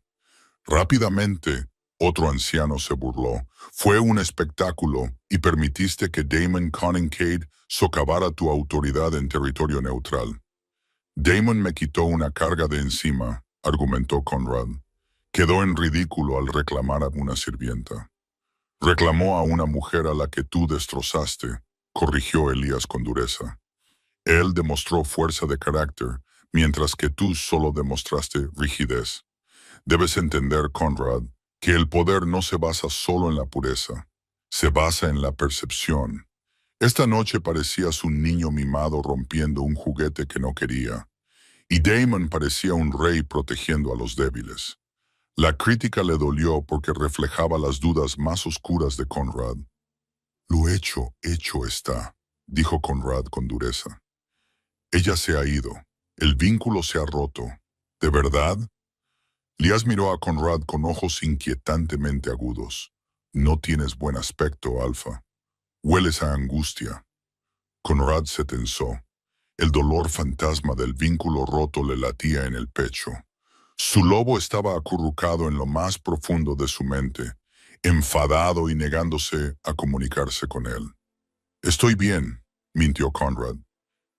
Rápidamente, otro anciano se burló. Fue un espectáculo y permitiste que Damon Kincaid socavara tu autoridad en territorio neutral. Damon me quitó una carga de encima, argumentó Conrad. Quedó en ridículo al reclamar a una sirvienta. Reclamó a una mujer a la que tú destrozaste, corrigió Elías con dureza. Él demostró fuerza de carácter, mientras que tú solo demostraste rigidez. Debes entender, Conrad, que el poder no se basa solo en la pureza, se basa en la percepción. Esta noche parecías un niño mimado rompiendo un juguete que no quería, y Damon parecía un rey protegiendo a los débiles. La crítica le dolió porque reflejaba las dudas más oscuras de Conrad. Lo hecho está, dijo Conrad con dureza. Ella se ha ido, el vínculo se ha roto. ¿De verdad? Lias miró a Conrad con ojos inquietantemente agudos. No tienes buen aspecto, Alfa. Hueles a angustia. Conrad se tensó. El dolor fantasma del vínculo roto le latía en el pecho. Su lobo estaba acurrucado en lo más profundo de su mente, enfadado y negándose a comunicarse con él. Estoy bien, mintió Conrad.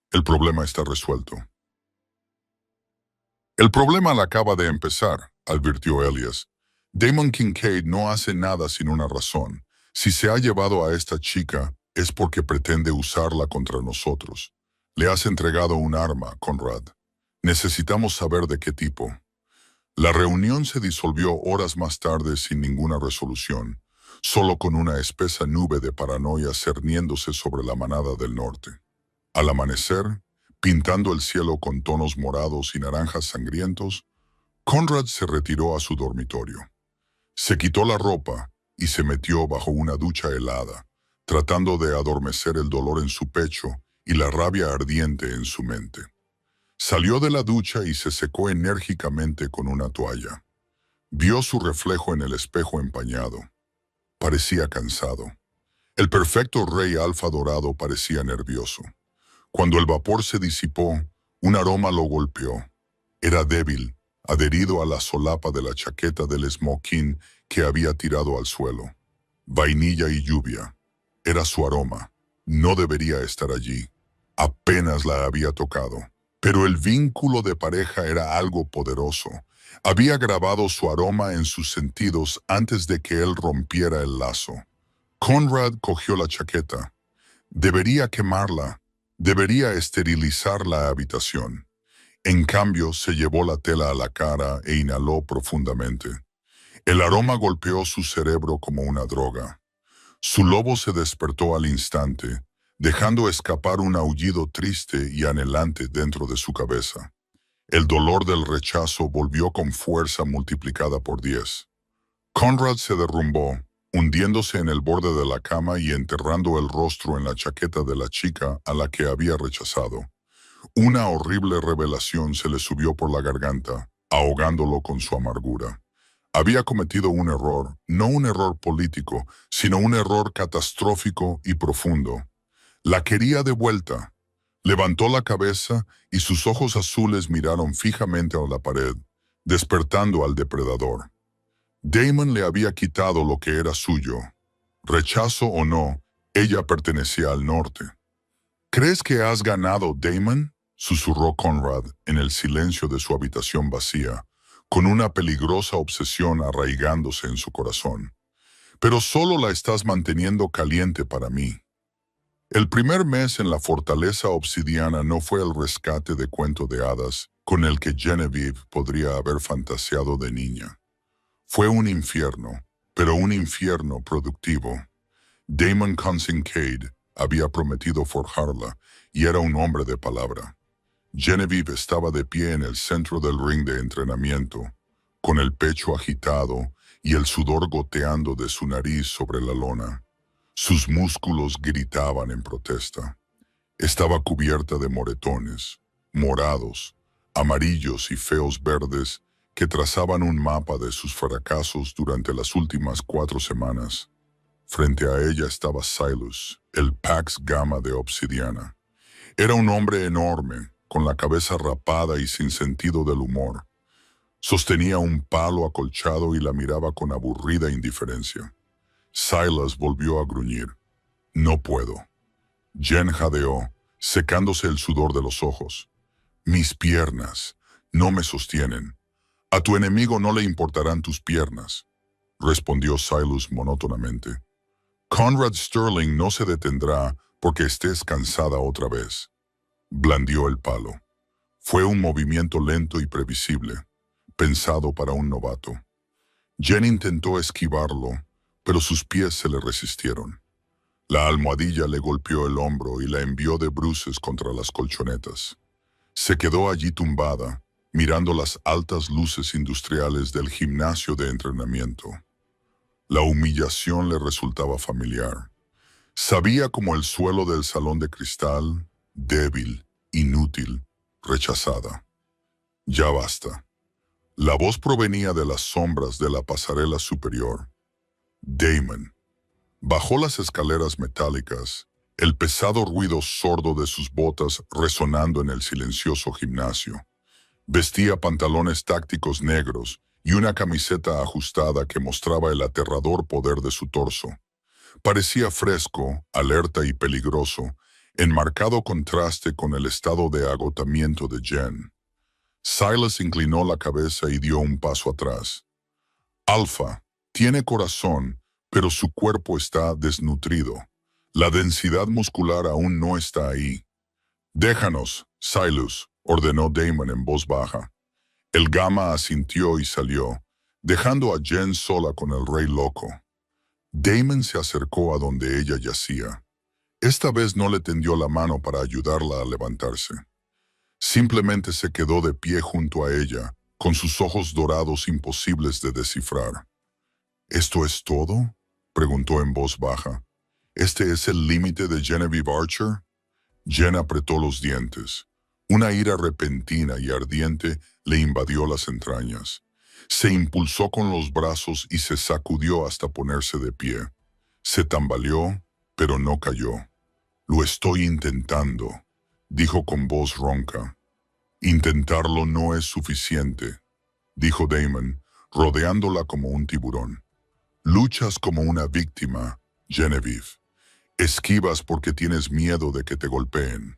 El problema está resuelto. El problema acaba de empezar, advirtió Elias. Damon Kincaid no hace nada sin una razón. Si se ha llevado a esta chica, es porque pretende usarla contra nosotros. Le has entregado un arma, Conrad. Necesitamos saber de qué tipo. La reunión se disolvió horas más tarde sin ninguna resolución, solo con una espesa nube de paranoia cerniéndose sobre la manada del norte. Al amanecer, pintando el cielo con tonos morados y naranjas sangrientos, Conrad se retiró a su dormitorio. Se quitó la ropa y se metió bajo una ducha helada, tratando de adormecer el dolor en su pecho y la rabia ardiente en su mente. Salió de la ducha y se secó enérgicamente con una toalla. Vio su reflejo en el espejo empañado. Parecía cansado. El perfecto rey alfa dorado parecía nervioso. Cuando el vapor se disipó, un aroma lo golpeó. Era débil, adherido a la solapa de la chaqueta del smoking que había tirado al suelo. Vainilla y lluvia. Era su aroma. No debería estar allí. Apenas la había tocado. Pero el vínculo de pareja era algo poderoso. Había grabado su aroma en sus sentidos antes de que él rompiera el lazo. Conrad cogió la chaqueta. Debería quemarla. Debería esterilizar la habitación. En cambio, se llevó la tela a la cara e inhaló profundamente. El aroma golpeó su cerebro como una droga. Su lobo se despertó al instante, dejando escapar un aullido triste y anhelante dentro de su cabeza. El dolor del rechazo volvió con fuerza multiplicada por 10. Conrad se derrumbó, hundiéndose en el borde de la cama y enterrando el rostro en la chaqueta de la chica a la que había rechazado. Una horrible revelación se le subió por la garganta, ahogándolo con su amargura. Había cometido un error, no un error político, sino un error catastrófico y profundo. La quería de vuelta. Levantó la cabeza y sus ojos azules miraron fijamente a la pared, despertando al depredador. Damon le había quitado lo que era suyo. Rechazo o no, ella pertenecía al norte. ¿Crees que has ganado, Damon?, susurró Conrad en el silencio de su habitación vacía, con una peligrosa obsesión arraigándose en su corazón. Pero solo la estás manteniendo caliente para mí. El primer mes en la fortaleza obsidiana no fue el rescate de cuento de hadas con el que Genevieve podría haber fantaseado de niña. Fue un infierno, pero un infierno productivo. Damon Kincaid había prometido forjarla y era un hombre de palabra. Genevieve estaba de pie en el centro del ring de entrenamiento, con el pecho agitado y el sudor goteando de su nariz sobre la lona. Sus músculos gritaban en protesta. Estaba cubierta de moretones, morados, amarillos y feos verdes que trazaban un mapa de sus fracasos durante las últimas 4 semanas. Frente a ella estaba Silas, el Pax Gamma de obsidiana. Era un hombre enorme, con la cabeza rapada y sin sentido del humor. Sostenía un palo acolchado y la miraba con aburrida indiferencia. Silas volvió a gruñir. No puedo. Jen jadeó, secándose el sudor de los ojos. Mis piernas no me sostienen. A tu enemigo no le importarán tus piernas, respondió Silas monótonamente. Conrad Sterling no se detendrá porque estés cansada otra vez. Blandió el palo. Fue un movimiento lento y previsible, pensado para un novato. Jen intentó esquivarlo, pero sus pies se le resistieron. La almohadilla le golpeó el hombro y la envió de bruces contra las colchonetas. Se quedó allí tumbada, mirando las altas luces industriales del gimnasio de entrenamiento. La humillación le resultaba familiar. Sabía como el suelo del salón de cristal, débil, inútil, rechazada. Ya basta. La voz provenía de las sombras de la pasarela superior. Damon. Bajó las escaleras metálicas, el pesado ruido sordo de sus botas resonando en el silencioso gimnasio. Vestía pantalones tácticos negros y una camiseta ajustada que mostraba el aterrador poder de su torso. Parecía fresco, alerta y peligroso, en marcado contraste con el estado de agotamiento de Jen. Silas inclinó la cabeza y dio un paso atrás. Alpha tiene corazón, pero su cuerpo está desnutrido. La densidad muscular aún no está ahí. Déjanos, Silas, ordenó Damon en voz baja. El Gamma asintió y salió, dejando a Jen sola con el rey loco. Damon se acercó a donde ella yacía. Esta vez no le tendió la mano para ayudarla a levantarse. Simplemente se quedó de pie junto a ella, con sus ojos dorados imposibles de descifrar. ¿Esto es todo?, preguntó en voz baja. ¿Este es el límite de Genevieve Archer? Jen apretó los dientes. Una ira repentina y ardiente le invadió las entrañas. Se impulsó con los brazos y se sacudió hasta ponerse de pie. Se tambaleó, pero no cayó. «Lo estoy intentando», dijo con voz ronca. «Intentarlo no es suficiente», dijo Damon, rodeándola como un tiburón. «Luchas como una víctima, Genevieve. Esquivas porque tienes miedo de que te golpeen.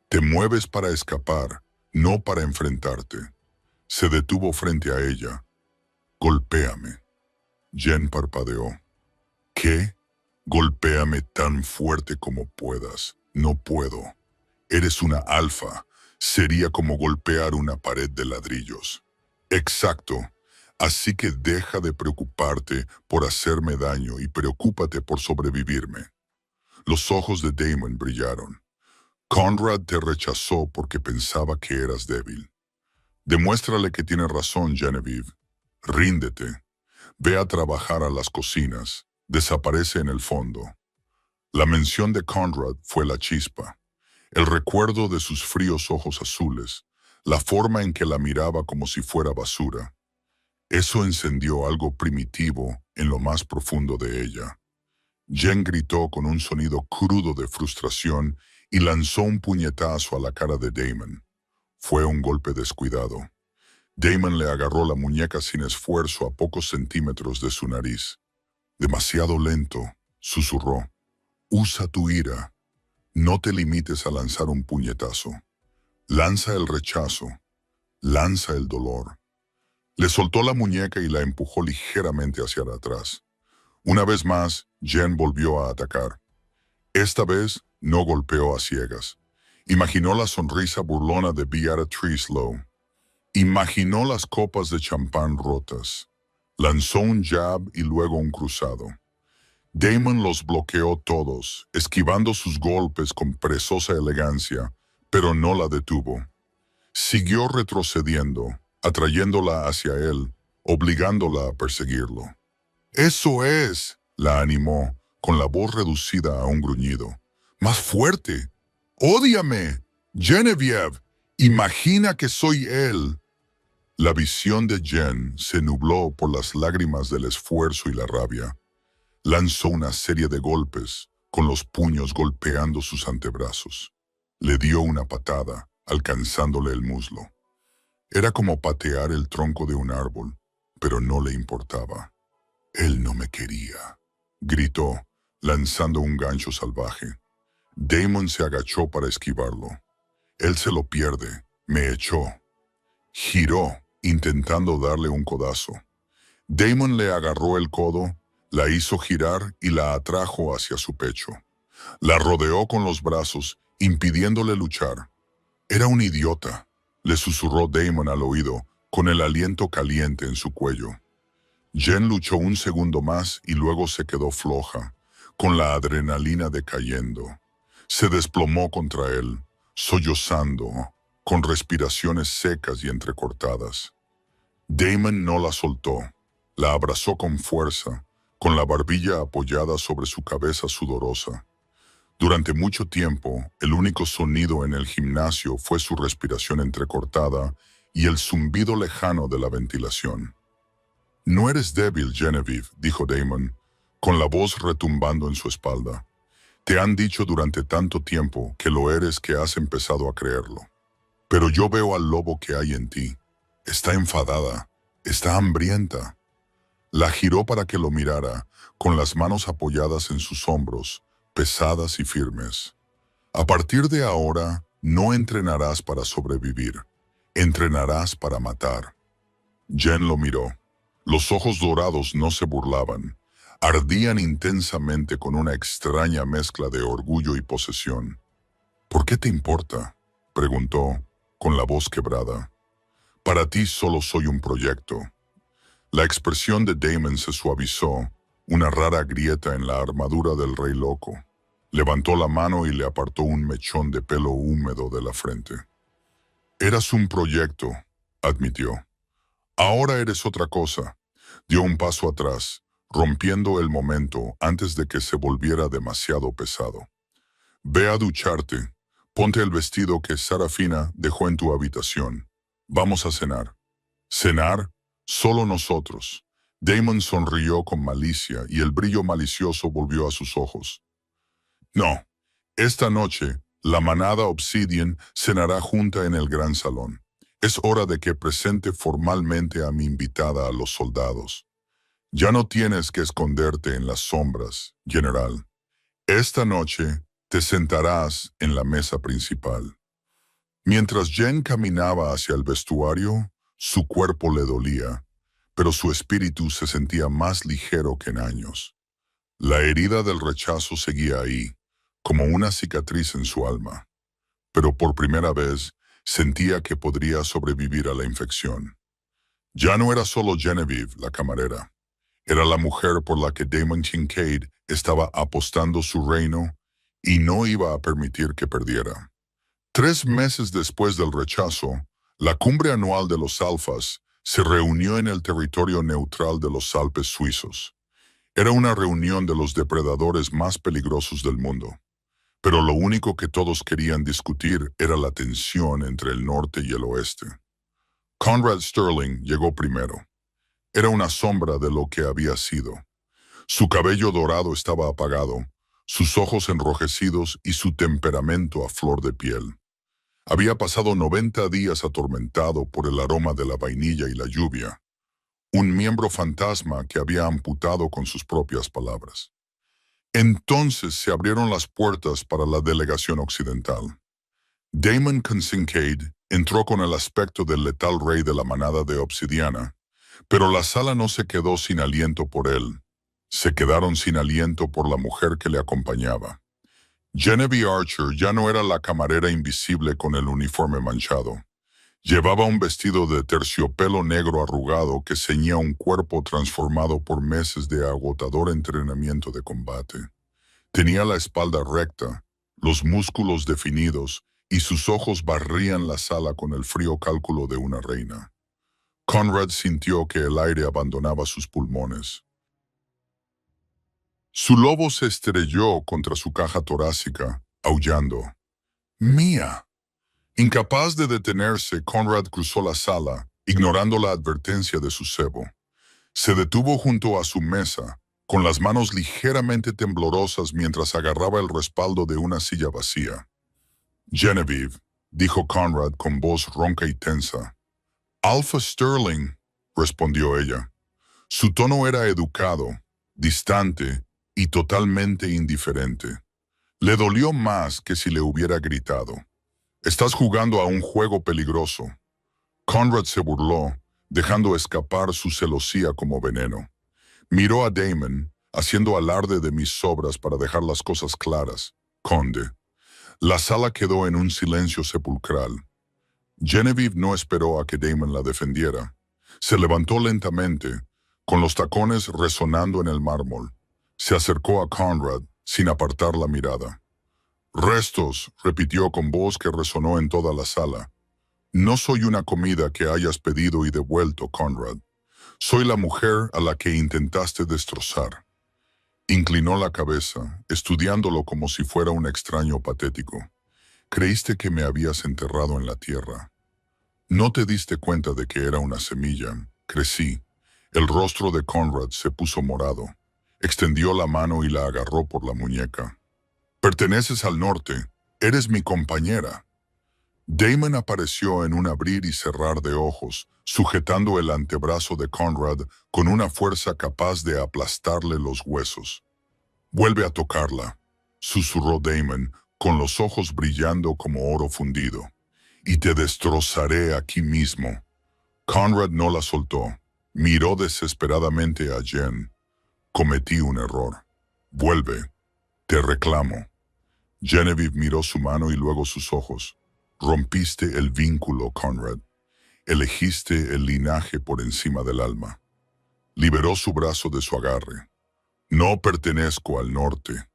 Te mueves para escapar, no para enfrentarte». Se detuvo frente a ella. «Golpéame». Jen parpadeó. «¿Qué? Golpéame tan fuerte como puedas». «No puedo. Eres una alfa. Sería como golpear una pared de ladrillos». «Exacto. Así que deja de preocuparte por hacerme daño y preocúpate por sobrevivirme». Los ojos de Damon brillaron. «Conrad te rechazó porque pensaba que eras débil. Demuéstrale que tiene razón, Genevieve. Ríndete. Ve a trabajar a las cocinas. Desaparece en el fondo». La mención de Conrad fue la chispa. El recuerdo de sus fríos ojos azules, la forma en que la miraba como si fuera basura. Eso encendió algo primitivo en lo más profundo de ella. Jen gritó con un sonido crudo de frustración y lanzó un puñetazo a la cara de Damon. Fue un golpe descuidado. Damon le agarró la muñeca sin esfuerzo a pocos centímetros de su nariz. «Demasiado lento», susurró. «Usa tu ira. No te limites a lanzar un puñetazo. Lanza el rechazo. Lanza el dolor». Le soltó la muñeca y la empujó ligeramente hacia atrás. Una vez más, Jen volvió a atacar. Esta vez no golpeó a ciegas. Imaginó la sonrisa burlona de Beatrice Lowe. Imaginó las copas de champán rotas. Lanzó un jab y luego un cruzado. Damon los bloqueó todos, esquivando sus golpes con perezosa elegancia, pero no la detuvo. Siguió retrocediendo, atrayéndola hacia él, obligándola a perseguirlo. «¡Eso es!», la animó, con la voz reducida a un gruñido. «¡Más fuerte! ¡Ódiame! Genevieve, imagina que soy él». La visión de Jen se nubló por las lágrimas del esfuerzo y la rabia. Lanzó una serie de golpes, con los puños golpeando sus antebrazos. Le dio una patada, alcanzándole el muslo. Era como patear el tronco de un árbol, pero no le importaba. «Él no me quería», gritó, lanzando un gancho salvaje. Damon se agachó para esquivarlo. «Él se lo pierde», me echó. Giró, intentando darle un codazo. Damon le agarró el codo, la hizo girar y la atrajo hacia su pecho. La rodeó con los brazos, impidiéndole luchar. «Era un idiota», le susurró Damon al oído, con el aliento caliente en su cuello. Jen luchó un segundo más y luego se quedó floja, con la adrenalina decayendo. Se desplomó contra él, sollozando, con respiraciones secas y entrecortadas. Damon no la soltó, la abrazó con fuerza, con la barbilla apoyada sobre su cabeza sudorosa. Durante mucho tiempo, el único sonido en el gimnasio fue su respiración entrecortada y el zumbido lejano de la ventilación. «No eres débil, Genevieve», dijo Damon, con la voz retumbando en su espalda. «Te han dicho durante tanto tiempo que lo eres que has empezado a creerlo. Pero yo veo al lobo que hay en ti. Está enfadada, está hambrienta». La giró para que lo mirara, con las manos apoyadas en sus hombros, pesadas y firmes. «A partir de ahora, no entrenarás para sobrevivir. Entrenarás para matar». Jen lo miró. Los ojos dorados no se burlaban. Ardían intensamente con una extraña mezcla de orgullo y posesión. «¿Por qué te importa?», preguntó, con la voz quebrada. «Para ti solo soy un proyecto». La expresión de Damon se suavizó, una rara grieta en la armadura del rey loco. Levantó la mano y le apartó un mechón de pelo húmedo de la frente. «Eras un proyecto», admitió. «Ahora eres otra cosa». Dio un paso atrás, rompiendo el momento antes de que se volviera demasiado pesado. «Ve a ducharte. Ponte el vestido que Sarafina dejó en tu habitación. Vamos a cenar. ¿Cenar? Solo nosotros. Damon sonrió con malicia y el brillo malicioso volvió a sus ojos. No, esta noche la manada Obsidian cenará junta en el gran salón. Es hora de que presente formalmente a mi invitada a los soldados. Ya no tienes que esconderte en las sombras, general. Esta noche te sentarás en la mesa principal. Mientras Jen caminaba hacia el vestuario, su cuerpo le dolía, pero su espíritu se sentía más ligero que en años. La herida del rechazo seguía ahí, como una cicatriz en su alma, pero por primera vez sentía que podría sobrevivir a la infección. Ya no era solo Genevieve, la camarera. Era la mujer por la que Damon Kincaid estaba apostando su reino y no iba a permitir que perdiera. 3 meses después del rechazo, la cumbre anual de los Alfas se reunió en el territorio neutral de los Alpes suizos. Era una reunión de los depredadores más peligrosos del mundo. Pero lo único que todos querían discutir era la tensión entre el norte y el oeste. Conrad Sterling llegó primero. Era una sombra de lo que había sido. Su cabello dorado estaba apagado, sus ojos enrojecidos y su temperamento a flor de piel. Había pasado 90 días atormentado por el aroma de la vainilla y la lluvia, un miembro fantasma que había amputado con sus propias palabras. Entonces se abrieron las puertas para la delegación occidental. Damon Kincaid entró con el aspecto del letal rey de la manada de Obsidiana, pero la sala no se quedó sin aliento por él. Se quedaron sin aliento por la mujer que le acompañaba. Genevieve Archer ya no era la camarera invisible con el uniforme manchado. Llevaba un vestido de terciopelo negro arrugado que ceñía un cuerpo transformado por meses de agotador entrenamiento de combate. Tenía la espalda recta, los músculos definidos y sus ojos barrían la sala con el frío cálculo de una reina. Conrad sintió que el aire abandonaba sus pulmones. Su lobo se estrelló contra su caja torácica, aullando. ¡Mía! Incapaz de detenerse, Conrad cruzó la sala, ignorando la advertencia de su cebo. Se detuvo junto a su mesa, con las manos ligeramente temblorosas mientras agarraba el respaldo de una silla vacía. Genevieve, dijo Conrad con voz ronca y tensa. Alpha Sterling, respondió ella. Su tono era educado, distante y totalmente indiferente. Le dolió más que si le hubiera gritado. Estás jugando a un juego peligroso. Conrad se burló, dejando escapar su celosía como veneno. Miró a Damon, haciendo alarde de mis sobras para dejar las cosas claras. Conde. La sala quedó en un silencio sepulcral. Genevieve no esperó a que Damon la defendiera. Se levantó lentamente, con los tacones resonando en el mármol. Se acercó a Conrad, sin apartar la mirada. «Restos», repitió con voz que resonó en toda la sala. «No soy una comida que hayas pedido y devuelto, Conrad. Soy la mujer a la que intentaste destrozar». Inclinó la cabeza, estudiándolo como si fuera un extraño patético. «Creíste que me habías enterrado en la tierra. No te diste cuenta de que era una semilla. Crecí». El rostro de Conrad se puso morado. Extendió la mano y la agarró por la muñeca. «Perteneces al norte. Eres mi compañera». Damon apareció en un abrir y cerrar de ojos, sujetando el antebrazo de Conrad con una fuerza capaz de aplastarle los huesos. «Vuelve a tocarla», susurró Damon, con los ojos brillando como oro fundido. «Y te destrozaré aquí mismo». Conrad no la soltó. Miró desesperadamente a Jen. «Cometí un error. Vuelve. Te reclamo». Genevieve miró su mano y luego sus ojos. «Rompiste el vínculo, Conrad. Elegiste el linaje por encima del alma». Liberó su brazo de su agarre. «No pertenezco al norte.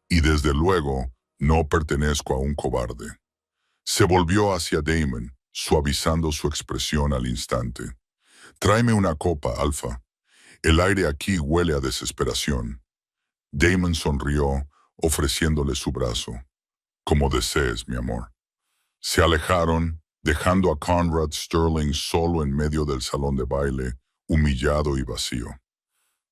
Y desde luego, no pertenezco a un cobarde». Se volvió hacia Damon, suavizando su expresión al instante. «Tráeme una copa, Alfa. El aire aquí huele a desesperación». Damon sonrió, ofreciéndole su brazo. Como desees, mi amor. Se alejaron, dejando a Conrad Sterling solo en medio del salón de baile, humillado y vacío.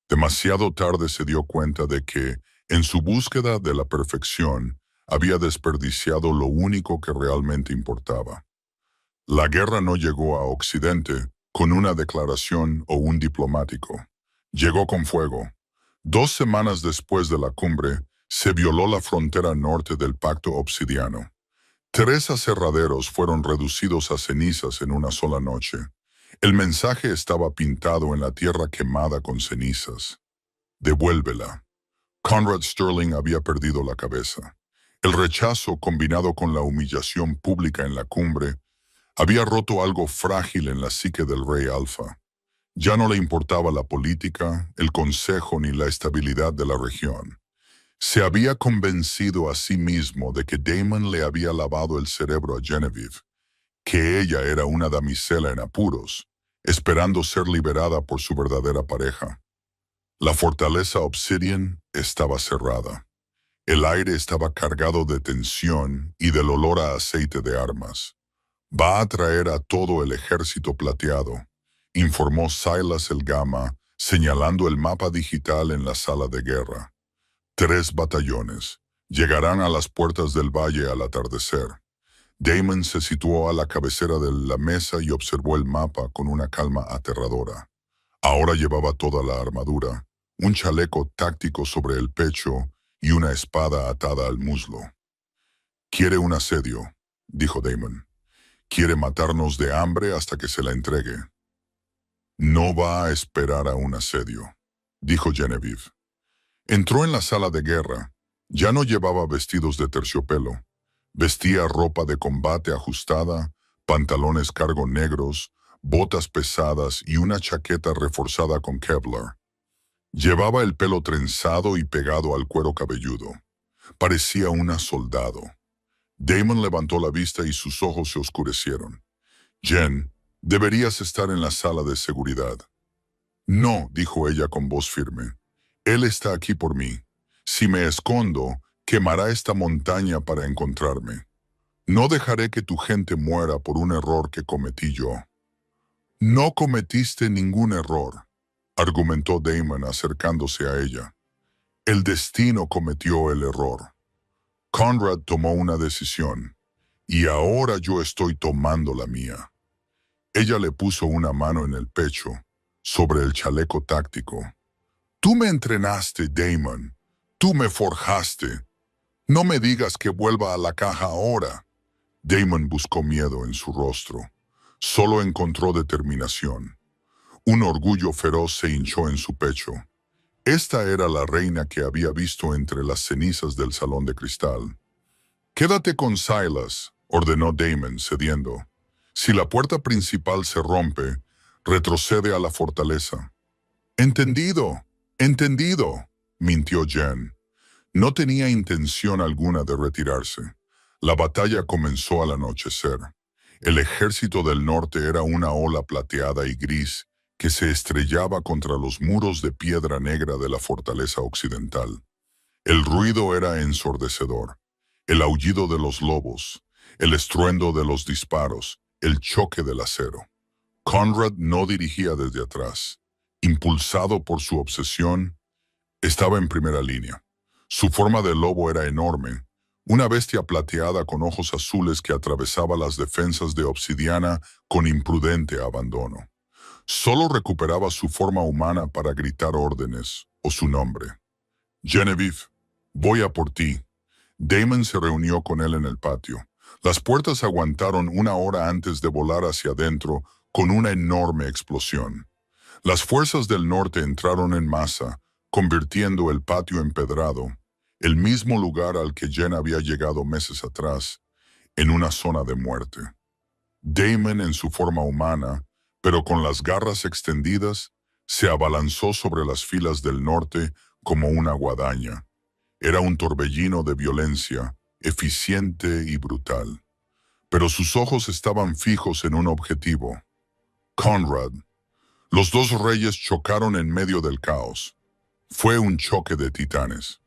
Demasiado tarde se dio cuenta de que, en su búsqueda de la perfección, había desperdiciado lo único que realmente importaba. La guerra no llegó a Occidente con una declaración o un diplomático. Llegó con fuego. 2 semanas después de la cumbre, se violó la frontera norte del Pacto Obsidiano. 3 aserraderos fueron reducidos a cenizas en una sola noche. El mensaje estaba pintado en la tierra quemada con cenizas. Devuélvela. Conrad Sterling había perdido la cabeza. El rechazo, combinado con la humillación pública en la cumbre, había roto algo frágil en la psique del rey Alfa. Ya no le importaba la política, el consejo ni la estabilidad de la región. Se había convencido a sí mismo de que Daemon le había lavado el cerebro a Genevieve, que ella era una damisela en apuros, esperando ser liberada por su verdadera pareja. La fortaleza Obsidian estaba cerrada. El aire estaba cargado de tensión y del olor a aceite de armas. Va a traer a todo el ejército plateado, informó Silas el Gama, señalando el mapa digital en la sala de guerra. 3 batallones. Llegarán a las puertas del valle al atardecer. Daemon se situó a la cabecera de la mesa y observó el mapa con una calma aterradora. Ahora llevaba toda la armadura, un chaleco táctico sobre el pecho y una espada atada al muslo. «Quiere un asedio», dijo Daemon. «Quiere matarnos de hambre hasta que se la entregue». «No va a esperar a un asedio», dijo Genevieve. Entró en la sala de guerra. Ya no llevaba vestidos de terciopelo. Vestía ropa de combate ajustada, pantalones cargo negros, botas pesadas y una chaqueta reforzada con Kevlar. Llevaba el pelo trenzado y pegado al cuero cabelludo. Parecía una soldado. Daemon levantó la vista y sus ojos se oscurecieron. «Jen, deberías estar en la sala de seguridad». «No», dijo ella con voz firme. «Él está aquí por mí. Si me escondo, quemará esta montaña para encontrarme. No dejaré que tu gente muera por un error que cometí yo». «No cometiste ningún error», argumentó Daemon acercándose a ella. «El destino cometió el error. Conrad tomó una decisión, y ahora yo estoy tomando la mía». Ella le puso una mano en el pecho, sobre el chaleco táctico. «Tú me entrenaste, Daemon. Tú me forjaste. No me digas que vuelva a la caja ahora». Daemon buscó miedo en su rostro. Solo encontró determinación. Un orgullo feroz se hinchó en su pecho. Esta era la reina que había visto entre las cenizas del salón de cristal. «Quédate con Silas», ordenó Daemon, cediendo. «Si la puerta principal se rompe, retrocede a la fortaleza». «Entendido, entendido», mintió Jen. No tenía intención alguna de retirarse. La batalla comenzó al anochecer. El ejército del norte era una ola plateada y gris que se estrellaba contra los muros de piedra negra de la fortaleza occidental. El ruido era ensordecedor. El aullido de los lobos, el estruendo de los disparos, el choque del acero. Conrad no dirigía desde atrás. Impulsado por su obsesión, estaba en primera línea. Su forma de lobo era enorme, una bestia plateada con ojos azules que atravesaba las defensas de obsidiana con imprudente abandono. Solo recuperaba su forma humana para gritar órdenes o su nombre. «Genevieve, voy a por ti». Daemon se reunió con él en el patio. Las puertas aguantaron 1 hora antes de volar hacia adentro con una enorme explosión. Las fuerzas del norte entraron en masa, convirtiendo el patio empedrado, el mismo lugar al que Jen había llegado meses atrás, en una zona de muerte. Daemon, en su forma humana, pero con las garras extendidas, se abalanzó sobre las filas del norte como una guadaña. Era un torbellino de violencia, eficiente y brutal. Pero sus ojos estaban fijos en un objetivo: Conrad. Los 2 reyes chocaron en medio del caos. Fue un choque de titanes.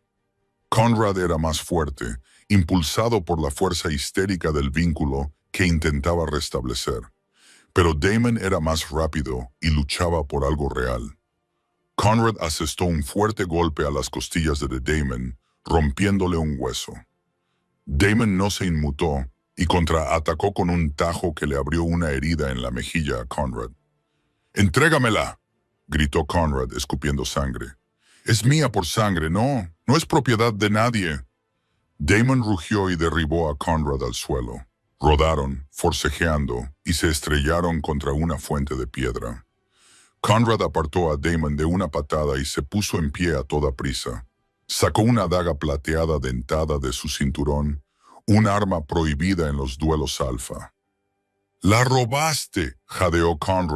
Conrad era más fuerte impulsado por la fuerza histérica del vínculo que intentaba restablecer. Pero Damon era más rápido y luchaba por algo real. Conrad asestó un fuerte golpe a las costillas de Damon, rompiéndole un hueso. Damon no se inmutó y contraatacó con un tajo que le abrió una herida en la mejilla a Conrad. «¡Entrégamela!», gritó Conrad, escupiendo sangre. «Es mía por sangre, no es propiedad de nadie». Damon rugió y derribó a Conrad al suelo. Rodaron, forcejeando, y se estrellaron contra una fuente de piedra. Conrad apartó a Damon de una patada y se puso en pie a toda prisa. Sacó una daga plateada dentada de su cinturón, un arma prohibida en los duelos alfa. «¡La robaste!», jadeó Conrad.